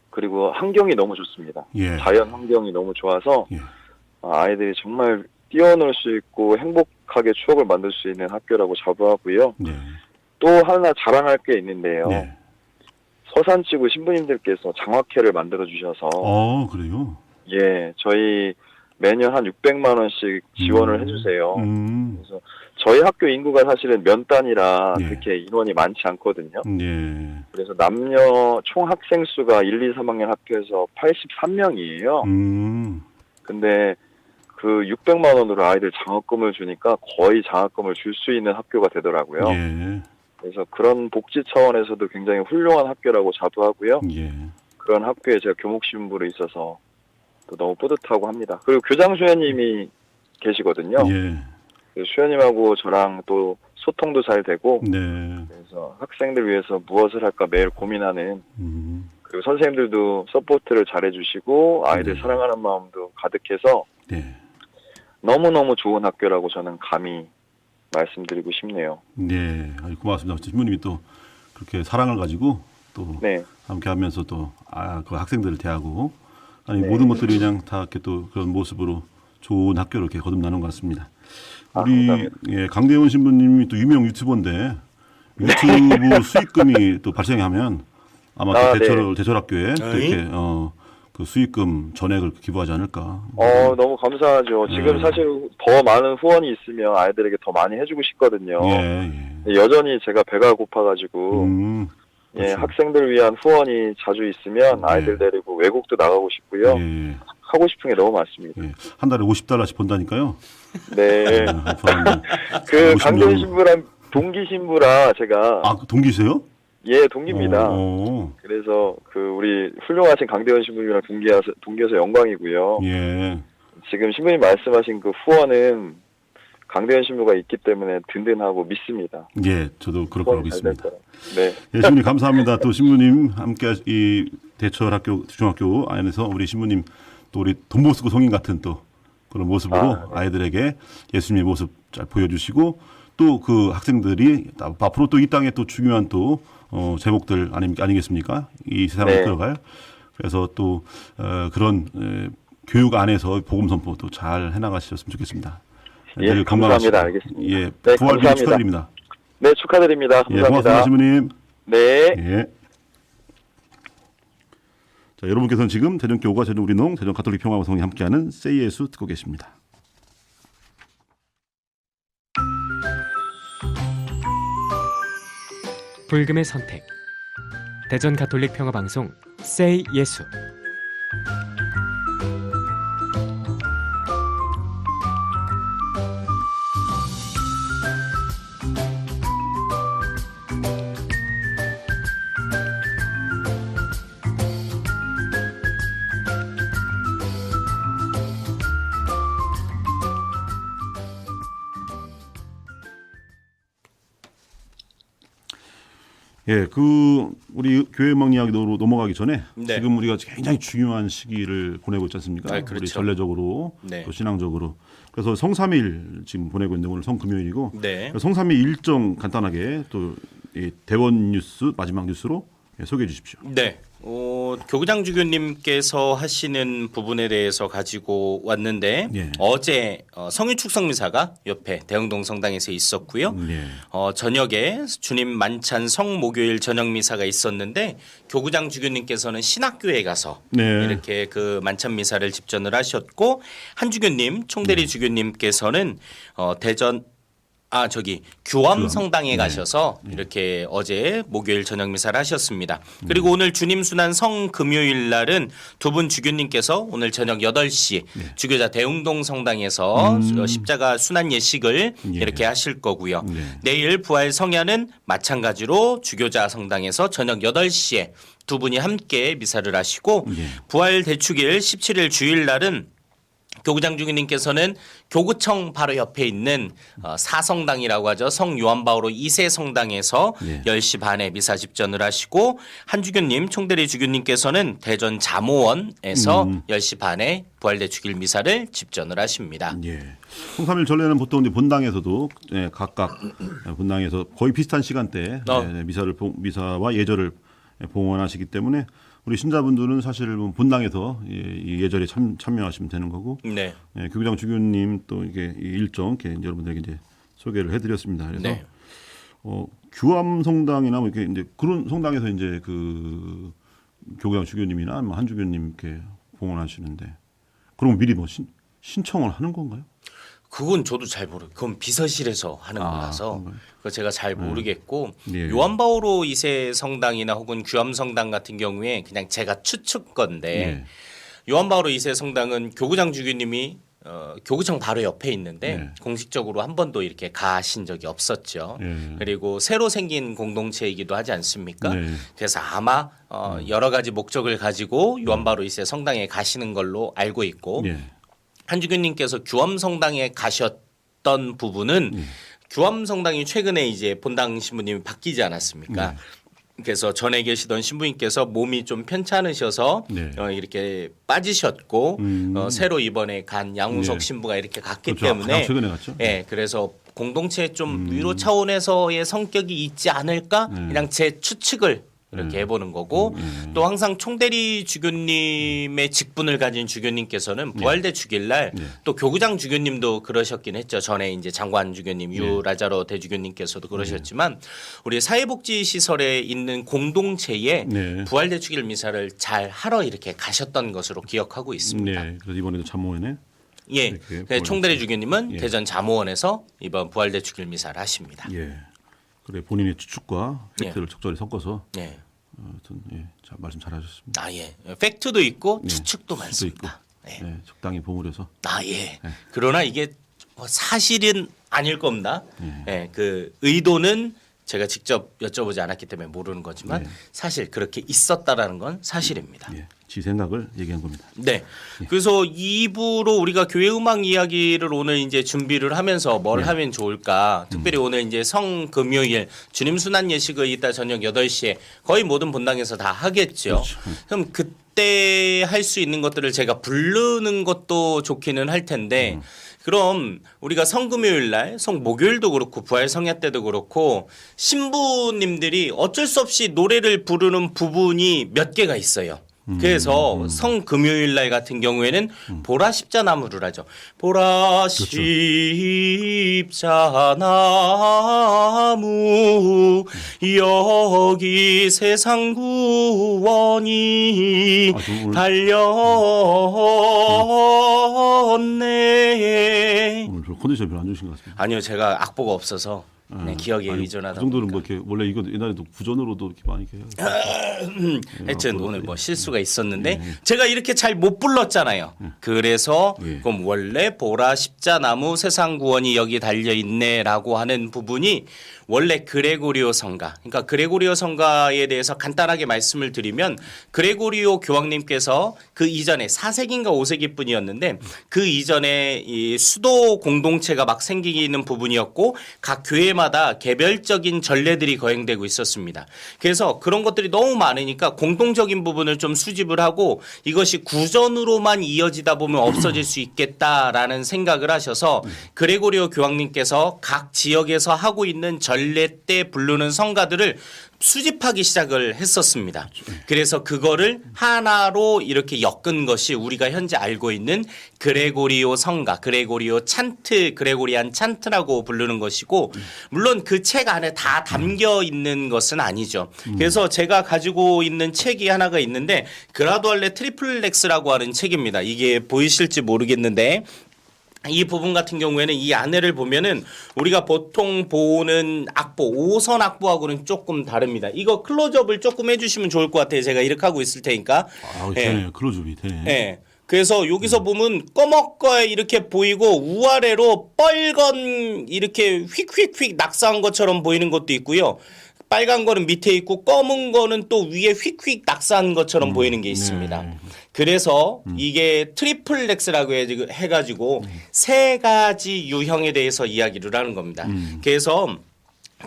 그리고 환경이 너무 좋습니다. 예. 자연 환경이 너무 좋아서 예. 아이들이 정말 뛰어놀 수 있고 행복하게 추억을 만들 수 있는 학교라고 자부하고요. 네. 또 하나 자랑할 게 있는데요. 네. 서산지구 신부님들께서 장학회를 만들어 주셔서 그래요? 예, 저희 매년 한 600만 원씩 지원을 해주세요. 그래서 저희 학교 인구가 사실은 면단이라 예. 그렇게 인원이 많지 않거든요. 예. 그래서 남녀 총 학생 수가 1, 2, 3학년 학교에서 83명이에요. 근데 그 600만 원으로 아이들 장학금을 주니까 거의 장학금을 줄 수 있는 학교가 되더라고요. 예. 그래서 그런 복지 차원에서도 굉장히 훌륭한 학교라고 자부하고요. 예. 그런 학교에 제가 교목신부로 있어서 또 너무 뿌듯하고 합니다. 그리고 교장 수녀님이 계시거든요. 예. 수녀님하고 저랑 또 소통도 잘 되고 네. 그래서 학생들 위해서 무엇을 할까 매일 고민하는 그리고 선생님들도 서포트를 잘해주시고 아이들 네. 사랑하는 마음도 가득해서 네. 너무너무 좋은 학교라고 저는 감히 말씀드리고 싶네요. 네. 고맙습니다. 신부님이 또 그렇게 사랑을 가지고 또 네. 함께 하면서 또 그 학생들을 대하고 아니 네. 모든 것들이 그냥 다 이렇게 또 그런 모습으로 좋은 학교를 이렇게 거듭나는 것 같습니다. 우리 감사합니다. 강대원 신부님이 또 유명 유튜버인데 유튜브 수익금이 또 발생하면 아마 또 네. 대철학교에 또 이렇게 그 수익금 전액을 기부하지 않을까. 너무 감사하죠. 지금 사실 더 많은 후원이 있으면 아이들에게 더 많이 해주고 싶거든요. 예. 여전히 제가 배가 고파가지고 예, 그렇죠. 학생들을 위한 후원이 자주 있으면 아이들 데리고 외국도 나가고 싶고요. 예. 하고 싶은 게 너무 많습니다. 예. 한 달에 $50씩 번다니까요. 네. 앞으로는 그 50명. 강대원 신부랑 동기 신부라 제가 동기세요? 예, 동기입니다. 오. 그래서 그 우리 훌륭하신 강대원 신부님이랑 동기여서 영광이고요. 예. 지금 신부님 말씀하신 그 후원은 강대원 신부가 있기 때문에 든든하고 믿습니다. 예, 저도 그럴 거라고 후원이 잘 믿습니다. 될 거라. 네. 예, 신부님 감사합니다. 또 신부님 함께 이 대철학교 중학교 안에서 우리 신부님 또 우리 돈 못 쓰고 성인 같은 또 그런 모습으로 네. 아이들에게 예수님의 모습 잘 보여주시고 또 그 학생들이 앞으로 또 이 땅에 또 중요한 또 제목들 아니겠습니까? 이 세상을 네. 이끌어갈. 그래서 또 그런 교육 안에서 복음 선포 또 잘 해나가셨으면 좋겠습니다. 예, 늘 감사합니다. 건강하시고. 알겠습니다. 예, 네, 부활 감사합니다. 축하드립니다. 네, 축하드립니다. 예, 감사합니다. 고맙습니다, 신부님. 네. 예. 자, 여러분께서는 지금 대전교우가 대전 우리농 대전 가톨릭 평화방송이 함께하는 세이 예수 듣고 계십니다. 불금의 선택. 대전 가톨릭 평화방송 세이 예수. 예, 우리 교회 음악 이야기로 넘어가기 전에 네. 지금 우리가 굉장히 중요한 시기를 보내고 있지 않습니까? 그렇죠. 우리 전례적으로 네. 또 신앙적으로. 그래서 성삼일 지금 보내고 있는데 오늘 성금요일이고 네. 성삼일 일정 간단하게 또 이 대원 뉴스 마지막 뉴스로 예, 소개해 주십시오. 네. 교구장 주교님께서 하시는 부분에 대해서 가지고 왔는데 예. 어제 성유축성미사가 옆에 대흥동 성당에서 있었고요. 예. 저녁에 주님 만찬 성목요일 저녁 미사가 있었는데 교구장 주교님께서는 신학교에 가서 네. 이렇게 그 만찬 미사를 집전을 하셨고 한 주교님 총대리 주교님께서는 대전 규암 성당에 가셔서 이렇게 어제 목요일 저녁 미사를 하셨습니다. 그리고 오늘 주님 순환 성 금요일 날은 두 분 주교님께서 오늘 저녁 8시 주교자 대흥동 성당에서 십자가 순환 예식을 이렇게 하실 거고요. 내일 부활 성야는 마찬가지로 주교자 성당에서 저녁 8시에 두 분이 함께 미사를 하시고 부활 대축일 17일 주일 날은 교구장 주교님께서는 교구청 바로 옆에 있는 사성당이라고 하죠. 성 요한바오로 2세 성당에서 10시 반에 미사 집전을 하시고 한 주교님 총대리 주교님께서는 대전 잠호원에서 10시 반에 부활대축일 미사를 집전을 하십니다. 예. 성삼일 전례는 보통 이제 본당에서도 예, 각각 본당에서 거의 비슷한 시간대에 예, 미사와 예절을 봉헌하시기 때문에 우리 신자분들은 사실 본당에서 이 예절에 참여하시면 되는 거고, 네. 예, 교구장 주교님 또 이게 이 일정 이렇게 여러분들에게 이제 소개를 해드렸습니다. 그래서 네. 규암 성당이나 뭐 이렇게 이제 그런 성당에서 이제 그 교구장 주교님이나 뭐 한 주교님 이렇게 봉헌하시는데, 그럼 미리 뭐 신청을 하는 건가요? 그건 저도 잘 모르고 그건 비서실에서 하는 거라서 그런가요? 그거 제가 잘 모르겠고 예. 요한바오로 2세 성당이나 혹은 규암 성당 같은 경우에 그냥 제가 추측 건데 요한바오로 2세 성당은 교구장 주교님이 교구청 바로 옆에 있는데 공식적으로 한 번도 이렇게 가신 적이 없었죠. 그리고 새로 생긴 공동체이기도 하지 않습니까? 그래서 아마 여러 가지 목적을 가지고 요한바오로 2세 성당에 가시는 걸로 알고 있고 한 주교님께서 규암 성당에 가셨던 부분은 규암 성당이 최근에 이제 본당 신부님이 바뀌지 않았습니까? 그래서 전에 계시던 신부님께서 몸이 좀 편찮으셔서 이렇게 빠지셨고 새로 이번에 간 양우석 신부가 이렇게 갔기 그렇죠. 때문에 가장 최근에 갔죠. 예, 그래서 공동체에 좀 위로 차원에서의 성격이 있지 않을까? 그냥 제 추측을 이렇게 해보는 거고 또 항상 총대리 주교님의 직분을 가진 주교님께서는 부활대 주길날 또 교구장 주교님도 그러셨긴 했죠. 전에 이제 장관 주교님 유라자로 대주교님께서도 그러셨지만 우리 사회복지 시설에 있는 공동체에 부활대 주길 미사를 잘 하러 이렇게 가셨던 것으로 기억하고 있습니다. 네. 그래서 이번에도 잠호원에 예, 총대리 주교님은 대전 잠호원에서 이번 부활대 주길 미사를 하십니다. 예. 그래 본인의 추측과 팩트를 적절히 섞어서 하여튼 자, 말씀 잘하셨습니다. 아 예, 팩트도 있고 추측도 많습니다. 있고, 적당히 버무려서. 아 예. 그러나 이게 사실은 아닐 겁니다. 그 의도는 제가 직접 여쭤보지 않았기 때문에 모르는 거지만 사실 그렇게 있었다라는 건 사실입니다. 지 생각을 얘기한 겁니다. 네. 그래서 2부로 우리가 교회 음악 이야기를 오늘 이제 준비를 하면서 뭘 하면 좋을까? 특별히 오늘 이제 성 금요일 주님 순환 예식을 이따 저녁 8시에 거의 모든 본당에서 다 하겠죠. 그럼 그때 할 수 있는 것들을 제가 부르는 것도 좋기는 할 텐데 그럼 우리가 성금요일 날, 성목요일도 그렇고 부활 성야 때도 그렇고 신부님들이 어쩔 수 없이 노래를 부르는 부분이 몇 개가 있어요. 그래서 성금요일 날 같은 경우에는 보라 십자나무를 하죠. 보라 십자나무 여기 세상 구원이 달렸네. 오늘 컨디션 별로 안 좋으신 것 같습니다. 아니요, 제가 악보가 없어서 기억에 의존하다 그 정도는 보니까. 뭐 이렇게 원래 이거 옛날에도 구전으로도 이렇게 많이 이렇게 하여튼 오늘 뭐 실수가 있었는데 제가 이렇게 잘 못 불렀잖아요. 그래서 그럼 원래 보라 십자나무 세상 구원이 여기 달려 있네라고 하는 부분이 원래 그레고리오 성가, 그러니까 그레고리오 성가에 대해서 간단하게 말씀을 드리면 그레고리오 교황님께서 그 이전에 4세기인가 5세기 분이었는데 그 이전에 이 수도 공동체가 막 생기는 부분이었고 각 교회마다 개별적인 전례들이 거행되고 있었습니다. 그래서 그런 것들이 너무 많으니까 공동적인 부분을 좀 수집을 하고 이것이 구전으로만 이어지다 보면 없어질 수 있겠다라는 생각을 하셔서 그레고리오 교황님께서 각 지역에서 하고 있는 전례 전래 때 부르는 성가들을 수집하기 시작을 했었습니다. 그래서 그거를 하나로 이렇게 엮은 것이 우리가 현재 알고 있는 그레고리오 성가, 그레고리오 찬트, 그레고리안 찬트라고 부르는 것이고, 물론 그 책 안에 다 담겨 있는 것은 아니죠. 그래서 제가 가지고 있는 책이 하나가 있는데 그라두알레 트리플렉스라고 하는 책입니다. 이게 보이실지 모르겠는데 이 부분 같은 경우에는 이 안에를 보면은 우리가 보통 보는 악보, 5선 악보하고는 조금 다릅니다. 이거 클로즈업을 조금 해주시면 좋을 것 같아요. 제가 이렇게 하고 있을 테니까. 아, 되네. 클로즈업이 되네. 네. 그래서 여기서 보면 꺼먹거 이렇게 보이고 우아래로 뻘건 이렇게 휙휙휙 낙서한 것처럼 보이는 것도 있고요. 빨간 거는 밑에 있고 검은 거는 또 위에 휙휙 낙서한 것처럼 보이는 게 있습니다. 네. 그래서 이게 트리플렉스라고 해가지고 세 가지 유형에 대해서 이야기를 하는 겁니다. 그래서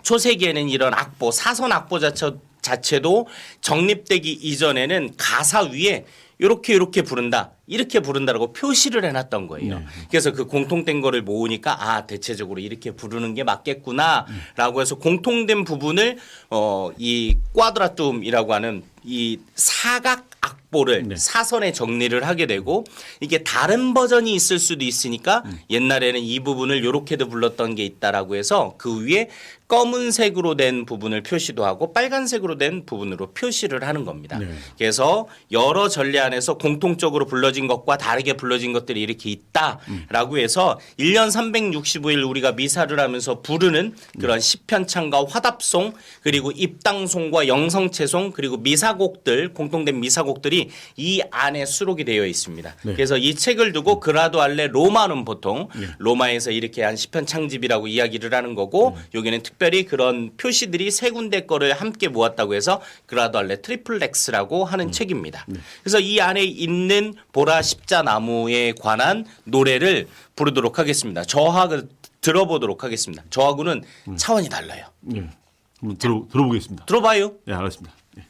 초세기에는 이런 악보, 사선 악보 자체도 정립되기 이전에는 가사 위에 이렇게 부른다. 이렇게 부른다라고 표시를 해놨던 거예요. 네. 그래서 그 공통된 거를 모으니까 아 대체적으로 이렇게 부르는 게 맞겠구나라고 해서 공통된 부분을 이 꽈드라툼이라고 하는 이 사각 악보를 네. 사선에 정리를 하게 되고 이게 다른 버전이 있을 수도 있으니까 옛날에는 이 부분을 이렇게도 불렀던 게 있다라고 해서 그 위에 검은색으로 된 부분을 표시도 하고 빨간색으로 된 부분으로 표시를 하는 겁니다. 네. 그래서 여러 전례 안에서 공통적으로 불러진 것과 다르게 불러진 것들이 이렇게 있다라고 해서 1년 365일 우리가 미사를 하면서 부르는 그런 시편창과 화답송 그리고 입당송과 영성체송 그리고 미사곡들 공통된 미사곡들이 이 안에 수록이 되어 있습니다. 네. 그래서 이 책을 두고 그라두알레 로마는 보통 로마에서 이렇게 한 시편 창집이라고 이야기를 하는 거고 여기는 특별히 그런 표시들이 세 군데 거를 함께 모았다고 해서 그라두알레 트리플렉스라고 하는 책입니다. 그래서 이 안에 있는 보라 십자나무에 관한 노래를 부르도록 하겠습니다. 저하고 들어보도록 하겠습니다. 저하고는 차원이 달라요. 네. 한번 들어보겠습니다. 들어봐요. 네, 알겠습니다. 네.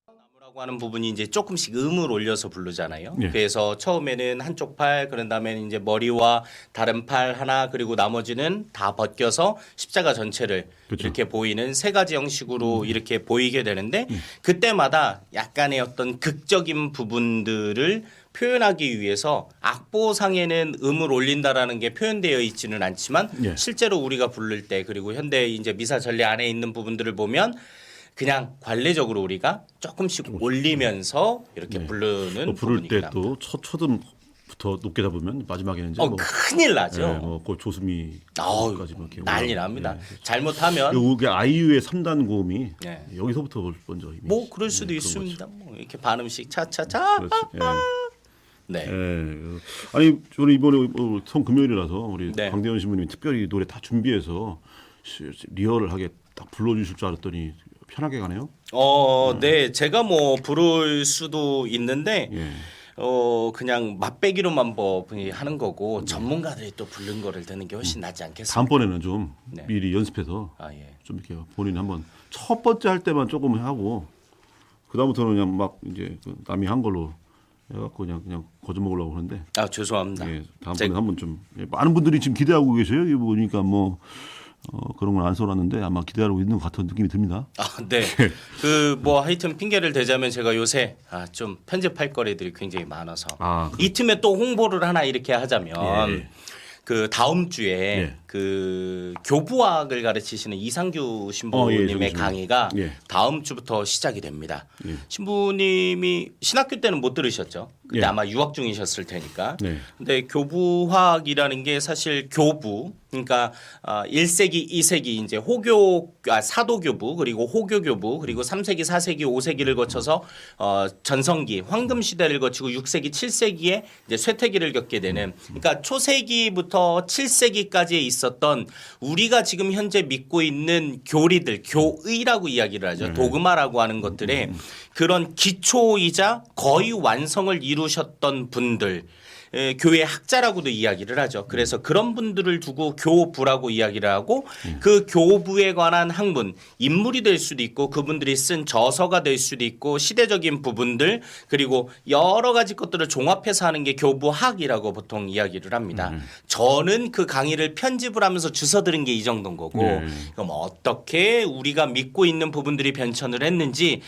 나무라고 하는 부분이 이제 조금씩 음을 올려서 부르잖아요. 예. 그래서 처음에는 한쪽 팔, 그런 다음에는 이제 머리와 다른 팔 하나, 그리고 나머지는 다 벗겨서 십자가 전체를 그쵸. 이렇게 보이는 세 가지 형식으로 이렇게 보이게 되는데 그때마다 약간의 어떤 극적인 부분들을 표현하기 위해서 악보상에는 음을 올린다라는 게 표현되어 있지는 않지만 예. 실제로 우리가 부를 때 그리고 현대 이제 미사 전례 안에 있는 부분들을 보면 그냥 관례적으로 우리가 조금씩 올리면서 이렇게 부르는 또 부를 부분이긴 때 또 초등부터 높게 잡으면 마지막에는 이제 큰일 나죠. 그 조수미 어우, 까지 막 이렇게 난리 올라가고. 납니다. 예. 잘못하면 요게 아이유의 3단 고음이 예. 여기서부터 먼저 이미 뭐 그럴 수도 그런 있습니다. 뭐 이렇게 반음씩 차차차. 그렇지. 예. 네. 예. 아니 저는 이번에 성금요일이라서 우리 네. 강대원 신부님이 특별히 노래 다 준비해서 리얼을 하게 딱 불러주실 줄 알았더니 편하게 가네요. 네. 제가 뭐 부를 수도 있는데 예. 그냥 맛배기로만 뭐 하는 거고 전문가들이 또 부른 거를 듣는 게 훨씬 낫지 않겠습니까? 다음번에는 좀 네. 미리 연습해서 아 예. 좀 이렇게 본인 한번 첫 번째 할 때만 조금 하고 그 다음부터는 그냥 막 이제 그 남이 한 걸로 해갖고 그냥 거저 먹으려고 하는데 아 죄송합니다. 예, 다음번에 한번 좀 많은 분들이 지금 기대하고 계셔요. 이거 보니까 뭐 그런 건 안 써놨는데 아마 기대하고 있는 것 같은 느낌이 듭니다. 네. 그 뭐 하여튼 핑계를 대자면 제가 요새 좀 편집할 거리들이 굉장히 많아서 이 틈에 또 홍보를 하나 이렇게 하자면 예. 그 다음 주에 예. 그 교부학을 가르치시는 이상규 신부님의 예, 강의가 예. 다음 주부터 시작이 됩니다. 예. 신부님이 신학교 때는 못 들으셨죠? 그때 예. 아마 유학 중이셨을 테니까. 네. 근데 교부학이라는 게 사실 교부 그러니까 1세기, 2세기 이제 사도교부 그리고 호교교부 그리고 3세기, 4세기, 5세기를 거쳐서 전성기 황금 시대를 거치고 6세기, 7세기에 이제 쇠퇴기를 겪게 되는 그러니까 초세기부터 7세기까지에 있었던 우리가 지금 현재 믿고 있는 교리들, 교의라고 이야기를 하죠. 도그마라고 하는 것들의 그런 기초이자 거의 완성을 이루셨던 분들 교회 학자라고도 이야기를 하죠. 그래서 그런 분들을 두고 교부라고 이야기를 하고 그 교부에 관한 학문, 인물이 될 수도 있고 그분들이 쓴 저서가 될 수도 있고 시대적인 부분들 그리고 여러 가지 것들을 종합해서 하는 게 교부학이라고 보통 이야기를 합니다. 저는 그 강의를 편집을 하면서 주워 들은 게 이 정도인 거고 그럼 어떻게 우리가 믿고 있는 부분들이 변천을 했는지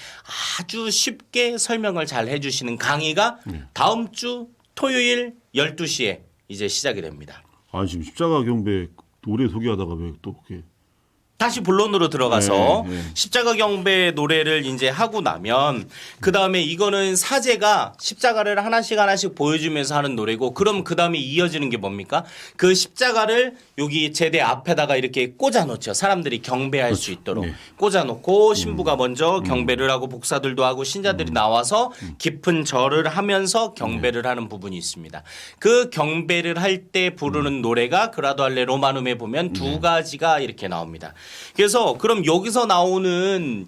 아주 쉽게 설명을 잘 해주시는 강의가 다음 주 토요일 12시에 이제 시작이 됩니다. 아 지금 십자가 경배 노래 소개하다가 왜 또 그렇게 다시 본론으로 들어가서 네. 십자가 경배 노래를 이제 하고 나면 그 다음에 이거는 사제가 십자가를 하나씩 보여주면서 하는 노래고 그럼 그 다음에 이어지는 게 뭡니까? 그 십자가를 여기 제대 앞에다가 이렇게 꽂아놓죠. 사람들이 경배할 수 있도록 네. 꽂아놓고 신부가 먼저 경배를 하고 복사들도 하고 신자들이 나와서 깊은 절을 하면서 경배를 하는 부분이 있습니다. 그 경배를 할 때 부르는 노래가 그라도알레 로마눔에 보면 두 가지가 이렇게 나옵니다. 그래서 그럼 여기서 나오는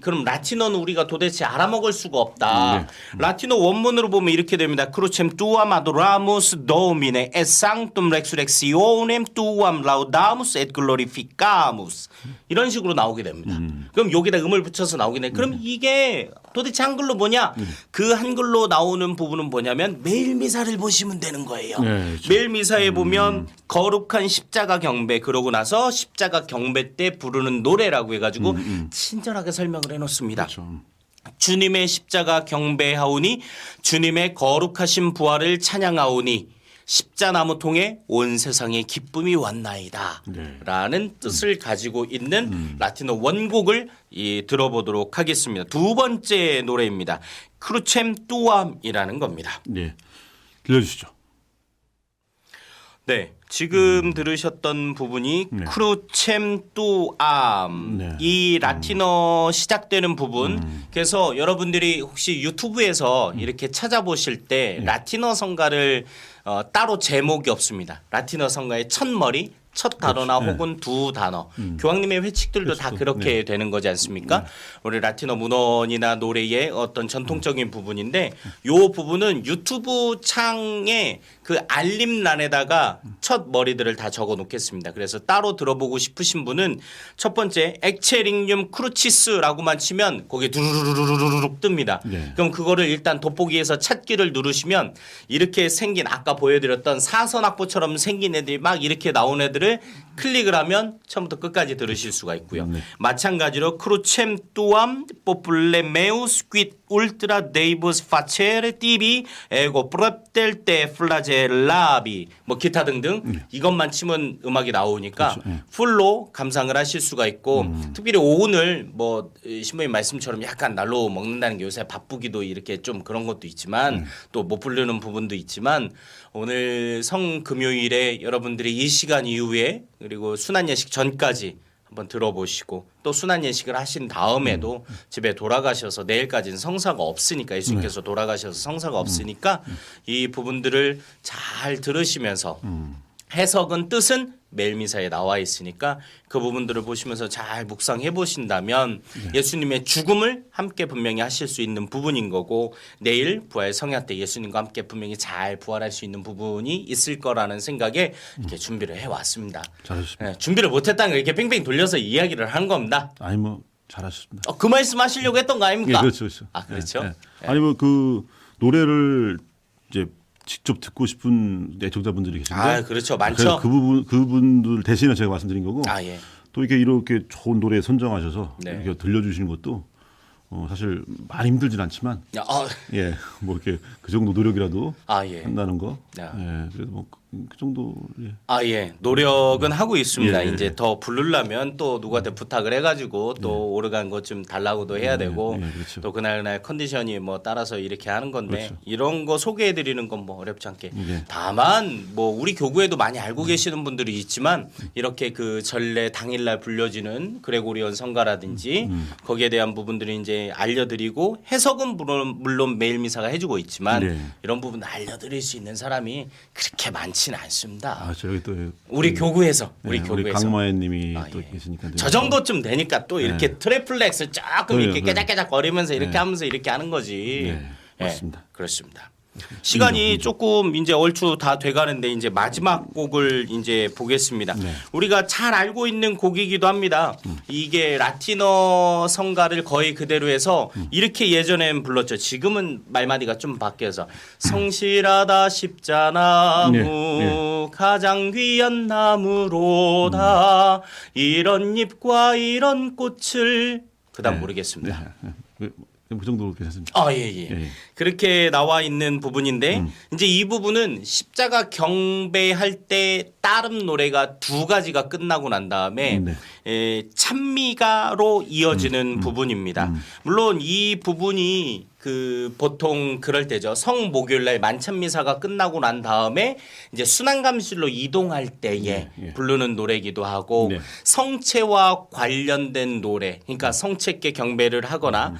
그럼 라틴어는 우리가 도대체 알아먹을 수가 없다. 라틴어 원문으로 보면 이렇게 됩니다. 크루쳔 tuam adoramus domine et sanctum resurrectionem tuam laudamus et glorificamus 이런 식으로 나오게 됩니다. 그럼 여기다 음을 붙여서 나오게 돼. 그럼 이게 도대체 한글로 뭐냐? 그 한글로 나오는 부분은 뭐냐면 매일 미사를 보시면 되는 거예요. 네, 그렇죠. 매일 미사에 보면 거룩한 십자가 경배 그러고 나서 십자가 경배 때 부르는 노래라고 해가지고 친절하게 설명을 해놓습니다. 그렇죠. 주님의 십자가 경배하오니 주님의 거룩하신 부활을 찬양하오니 십자나무 통에 온 세상에 기쁨이 왔나이다 네. 라는 뜻을 가지고 있는 라틴어 원곡을 들어보도록 하겠습니다. 두 번째 노래입니다. 크루쳔 뚜암이라는 겁니다. 네. 들려주시죠. 네, 지금 들으셨던 부분이 크루쳔 뚜암 네. 이 라틴어 시작되는 부분. 그래서 여러분들이 혹시 유튜브에서 이렇게 찾아보실 때 라틴어 성가를 따로 제목이 없습니다. 라틴어 성가의 첫머리, 첫 단어나 혹은 두 단어. 교황님의 회칙들도 다 그렇게 되는 거지 않습니까? 우리 라틴어 문헌이나 노래의 어떤 전통적인 부분인데 요 부분은 유튜브 창에 그 알림란에다가 첫 머리들을 다 적어 놓겠습니다. 그래서 따로 들어보고 싶으신 분은 첫 번째 엑체링륨 크루치스라고만 치면 거기에 두루루루루룩 뜹니다. 네. 그럼 그거를 일단 돋보기에서 찾기를 누르시면 이렇게 생긴 아까 보여드렸던 사선악보처럼 생긴 애들이 막 이렇게 나온 애들을 클릭을 하면 처음부터 끝까지 들으실 수가 있고요. 마찬가지로 크루쳔 뚜암 포플레메우스 퀴 울트라 데이브스 파체르 띠비 에고 프롭델 테 플라젤라비 뭐 기타 등등 이것만 치면 음악이 나오니까 풀로 감상을 하실 수가 있고 특별히 오늘 뭐 신부님 말씀처럼 약간 날로 먹는다는 게 요새 바쁘기도 이렇게 좀 그런 것도 있지만 또 못 부르는 부분도 있지만 오늘 성금요일에 여러분들이 이 시간 이후에 그리고 순환예식 전까지 한번 들어보시고 또 순환예식을 하신 다음에도 집에 돌아가셔서 내일까지는 성사가 없으니까 예수님께서 돌아가셔서 성사가 없으니까 이 부분들을 잘 들으시면서 해석은 뜻은 매일 미사에 나와 있으니까 그 부분들을 보시면서 잘 묵상해 보신다면 예수님의 죽음을 함께 분명히 하실 수 있는 부분인 거고 내일 부활 성야 때 예수님과 함께 분명히 잘 부활할 수 있는 부분이 있을 거라는 생각에 이렇게 준비를 해왔습니다. 잘하셨습니다. 네, 준비를 못했다는 걸 이렇게 뺑뺑 돌려서 이야기를 한 겁니다. 아니 뭐 잘하셨습니다. 그 말씀 하시려고 했던 거 아닙니까? 예, 그렇죠, 그렇죠. 아 그렇죠. 네. 아니 뭐 그 노래를 이제 직접 듣고 싶은 애청자분들이 계신데, 아 그렇죠, 많죠. 그래서 그분들 대신에 제가 말씀드린 거고, 아 예. 또 이렇게 좋은 노래 선정하셔서 네. 이렇게 들려주시는 것도 사실 많이 힘들진 않지만, 예, 뭐 이렇게 그 정도 노력이라도 아 예. 한다는 거, 야. 예, 그래도 뭐 그 정도, 예. 아, 예. 노력은 하고 있습니다. 예, 예. 이제 더 부르려면 또 누구한테 부탁을 해가지고 또 오르간 것 좀 달라고도 해야 되고 예, 그렇죠. 또 그날 컨디션이 뭐 따라서 이렇게 하는 건데 그렇죠. 이런 거 소개해드리는 건 뭐 어렵지 않게. 예. 다만 뭐 우리 교구에도 많이 알고 계시는 분들이 있지만 이렇게 그 전례 당일날 불려지는 그레고리온 성가라든지 거기에 대한 부분들이 이제 알려드리고 해석은 물론 매일 미사가 해주고 있지만 네. 이런 부분 알려드릴 수 있는 사람이 그렇게 많지는 않습니다. 아, 저기 또 우리 교구에서 우리 교구에서 강마애님이 아, 또 예. 계시니까 저 정도쯤 되니까 또 이렇게 트래플렉스 조금 네, 이렇게 네. 깨작깨작 거리면서 이렇게 네. 하면서 이렇게 하는 거지. 네, 맞습니다. 그렇습니다. 시간이 조금 이제 얼추 다 돼가는데 이제 마지막 곡을 이제 보겠습니다. 네. 우리가 잘 알고 있는 곡이기도 합니다. 이게 라틴어 성가를 거의 그대로 해서 이렇게 예전엔 불렀죠. 지금은 말마디가 좀 바뀌어서 성실하다 십자나무 네, 가장 귀한 나무로다 이런 잎과 이런 꽃을 그다음 모르겠습니다. 그 정도로 괜찮습니다. 아, 예, 예. 예. 그렇게 나와 있는 부분인데 이제 이 부분은 십자가 경배할 때 따름 노래가 두 가지가 끝나고 난 다음에 찬미가로 이어지는 부분입니다. 물론 이 부분이 그 보통 그럴 때죠. 성목요일날 만찬미사가 끝나고 난 다음에 이제 순환감실로 이동할 때에 부르는 노래이기도 하고 성체와 관련된 노래, 그러니까 성체께 경배를 하거나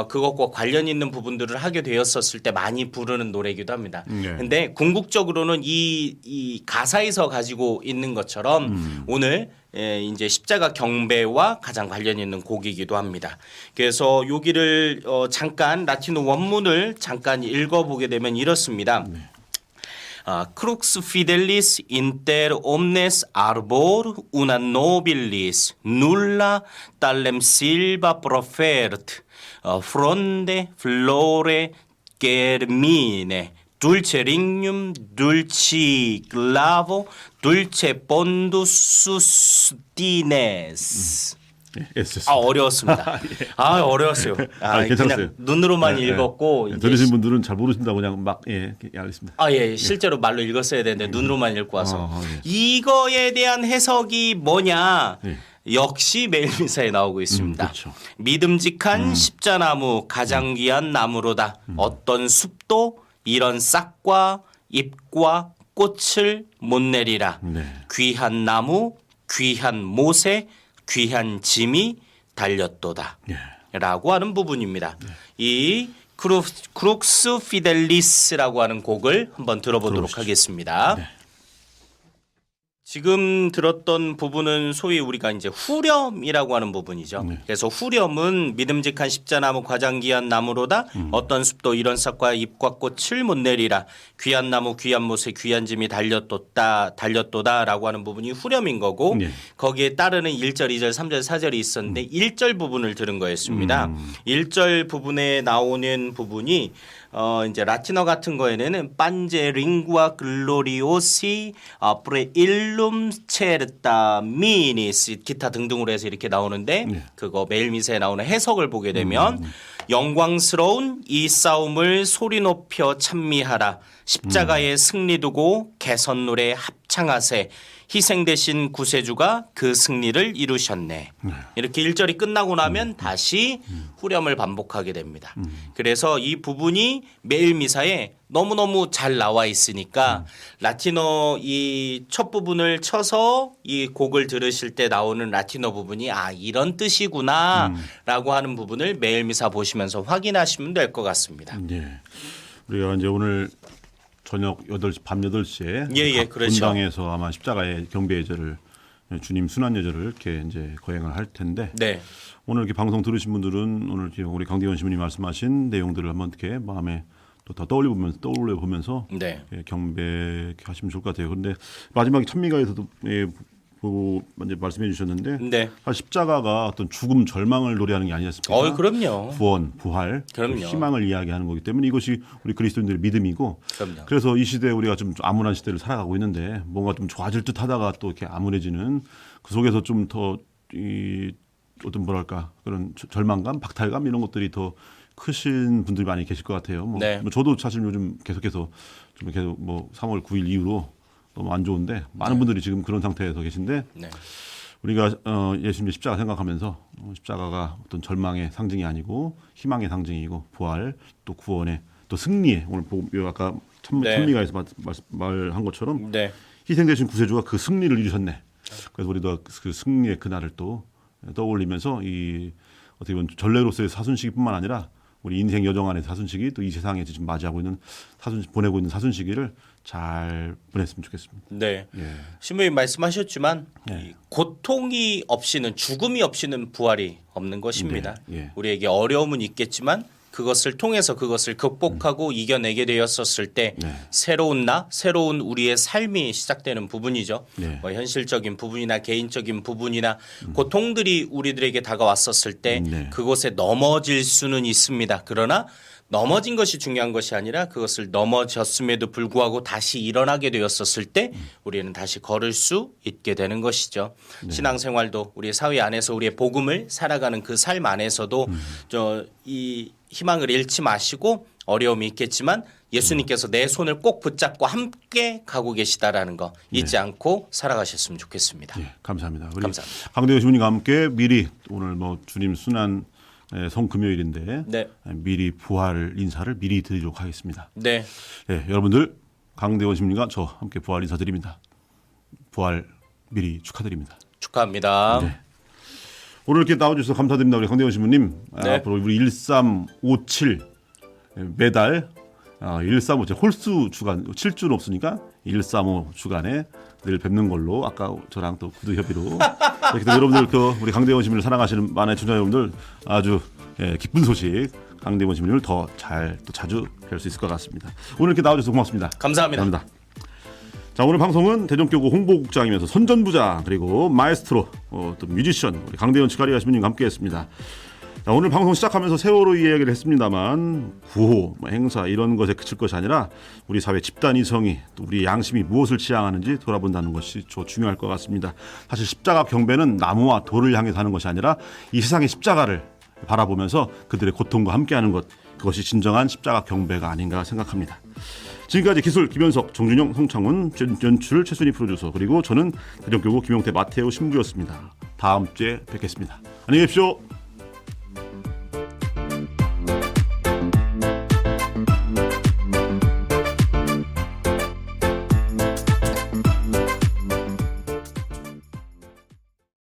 그것과 관련 있는 부분들을 하게 되었었을 때 많이 부르는 노래이기도 합니다. 근데 궁극적으로는 이 가사에서 가지고 있는 것처럼 오늘 이제 십자가 경배와 가장 관련 있는 곡이기도 합니다. 그래서 여기를 잠깐 라틴어 원문을 잠깐 읽어보게 되면 이렇습니다. Crux fidelis inter omnes arbor una nobilis nulla tallem silva profert fronde flore germine dulce lignum dulci clavo dulce pondus sustines. 아 어려웠습니다. 아 어려웠어요. 괜찮았어요. 그냥 눈으로만 읽었고 이제 들으신 분들은 잘 모르신다고 그냥 막 알겠습니다. 예, 실제로 말로 읽었어야 되는데 눈으로만 읽고 와서 이거에 대한 해석이 뭐냐? 역시 매일 미사에 나오고 있습니다. 그렇죠. 믿음직한 십자나무 가장 귀한 나무로다. 어떤 숲도 이런 싹과 잎과 꽃을 못 내리라. 귀한 나무, 귀한 못에 귀한 짐이 달렸도다. 라고 하는 부분입니다. 이 크룩스 피델리스라고 하는 곡을 한번 들어보도록 하겠습니다. 지금 들었던 부분은 소위 우리가 이제 후렴이라고 하는 부분이죠. 그래서 후렴은 믿음직한 십자나무 가장 귀한 나무로다. 어떤 숲도 이런 싹과 잎과 꽃을 못 내리라. 귀한 나무 귀한 못에 귀한 짐이 달렸도다라고 하는 부분이 후렴인 거고 거기에 따르는 1절, 2절, 3절, 4절이 있었는데 1절 부분을 들은 거였습니다. 1절 부분에 나오는 부분이 이제 라틴어 같은 거에는 판제 링구아 글로리오시 프레 일룸 체르타 미니스 기타 등등으로 해서 이렇게 나오는데 그거 매일 미사에 나오는 해석을 보게 되면 영광스러운 이 싸움을 소리 높여 찬미하라. 십자가에 승리 두고 개선 노래 합창하세. 희생 대신 구세주가 그 승리를 이루셨네. 이렇게 1절이 끝나고 나면 다시 후렴을 반복하게 됩니다. 그래서 이 부분이 매일 미사에 너무너무 잘 나와 있으니까 라틴어 이 첫 부분을 쳐서 이 곡을 들으실 때 나오는 라틴어 부분이 이런 뜻이구나 라고 하는 부분을 매일 미사 보시면서 확인하시면 될 것 같습니다. 우리가 이제 오늘 저녁 8시 밤 8시에 그렇죠. 본당에서 아마 십자가의 경배 예절을 주님 순환 예절을 이렇게 이제 거행을 할 텐데 오늘 이렇게 방송 들으신 분들은 오늘 우리 강대원 신부님 말씀하신 내용들을 한번 이렇게 마음에 또 더 떠올려 보면서 경배하시면 좋을 것 같아요. 그런데 마지막에 찬미가에서도 이제 말씀해 주셨는데 사실 십자가가 어떤 죽음 절망을 노래하는 게 아니었습니까? 그럼요. 구원, 부활, 희망을 이야기하는 거기 때문에 이것이 우리 그리스도인들의 믿음이고 그래서 이 시대에 우리가 좀 암울한 시대를 살아가고 있는데 뭔가 좀 좋아질 듯 하다가 또 이렇게 암울해지는 그 속에서 좀 더 어떤 뭐랄까 그런 절망감, 박탈감 이런 것들이 더 크신 분들이 많이 계실 것 같아요. 뭐 저도 사실 요즘 계속해서 좀 계속 3월 9일 이후로 너무 안 좋은데 많은 분들이 지금 그런 상태에서 계신데 우리가 예수님의 십자가 생각하면서 십자가가 어떤 절망의 상징이 아니고 희망의 상징이고 부활 또 구원의 또 승리의 오늘 아까 찬미가에서 말한 것처럼 희생되신 구세주가 그 승리를 이루셨네. 그래서 우리도 그 승리의 그날을 또 떠올리면서 이 어떻게 보면 전례로서의 사순시기뿐만 아니라 우리 인생 여정 안의 사순시기 또 이 세상에 지금 맞이하고 있는 보내고 있는 사순시기를 잘 보냈으면 좋겠습니다. 신부님 말씀하셨지만 고통이 없이는 죽음이 없이는 부활이 없는 것입니다. 우리에게 어려움은 있겠지만 그것을 통해서 그것을 극복하고 이겨내게 되었었을 때 네. 새로운 우리의 삶이 시작되는 부분이죠. 네. 뭐 현실적인 부분이나 개인적인 부분이나 고통들이 우리들에게 다가왔었을 때 네. 그곳에 넘어질 수는 있습니다. 그러나 넘어진 것이 중요한 것이 아니라 그것을 넘어졌음에도 불구하고 다시 일어나게 되었었을 때 우리는 다시 걸을 수 있게 되는 것이죠. 신앙생활도 우리 사회 안에서 우리의 복음을 살아가는 그 삶 안에서도 이 희망을 잃지 마시고 어려움이 있겠지만 예수님께서 내 손을 꼭 붙잡고 함께 가고 계시다라는 거 잊지 않고 살아가셨으면 좋겠습니다. 예, 감사합니다. 우리 감사합니다. 강대호 시부님과 함께 미리 오늘 뭐 주님 순환 성금요일인데 네. 미리 부활 인사를 미리 드리도록 하겠습니다. 네. 예, 여러분들 강대원 시부님과 저 함께 부활 인사드립니다. 부활 미리 축하드립니다. 축하합니다. 네. 오늘 이렇게 나와주셔서 감사드립니다. 우리 강대원 시부님. 네. 앞으로 우리 1357 매달 1357 홀수 주간 7주는 없으니까 135 주간에 늘 뵙는 걸로 아까 저랑 또 구두 협의로 이렇게 또 여러분들 그 우리 강대원 시민을 사랑하시는 많은 청자 여러분들 아주 기쁜 소식 강대원 시민을 더 잘 또 자주 뵐 수 있을 것 같습니다. 오늘 이렇게 나와주셔서 고맙습니다. 감사합니다. 자, 오늘 방송은 대전교구 홍보국장이면서 선전부장 그리고 마에스트로 또 뮤지션 우리 강대원 치카리아 시민님과 함께했습니다. 자, 오늘 방송 시작하면서 세월호 이야기를 했습니다만 구호, 행사 이런 것에 그칠 것이 아니라 우리 사회 집단 이성이 또 우리 양심이 무엇을 지향하는지 돌아본다는 것이 중요할 것 같습니다. 사실 십자가 경배는 나무와 돌을 향해 사는 것이 아니라 이 세상의 십자가를 바라보면서 그들의 고통과 함께하는 것 그것이 진정한 십자가 경배가 아닌가 생각합니다. 지금까지 기술 김현석, 정준영, 송창훈, 연출 최순희 프로듀서 그리고 저는 대전교구 김용태 마테오 신부였습니다. 다음 주에 뵙겠습니다. 안녕히 계십시오.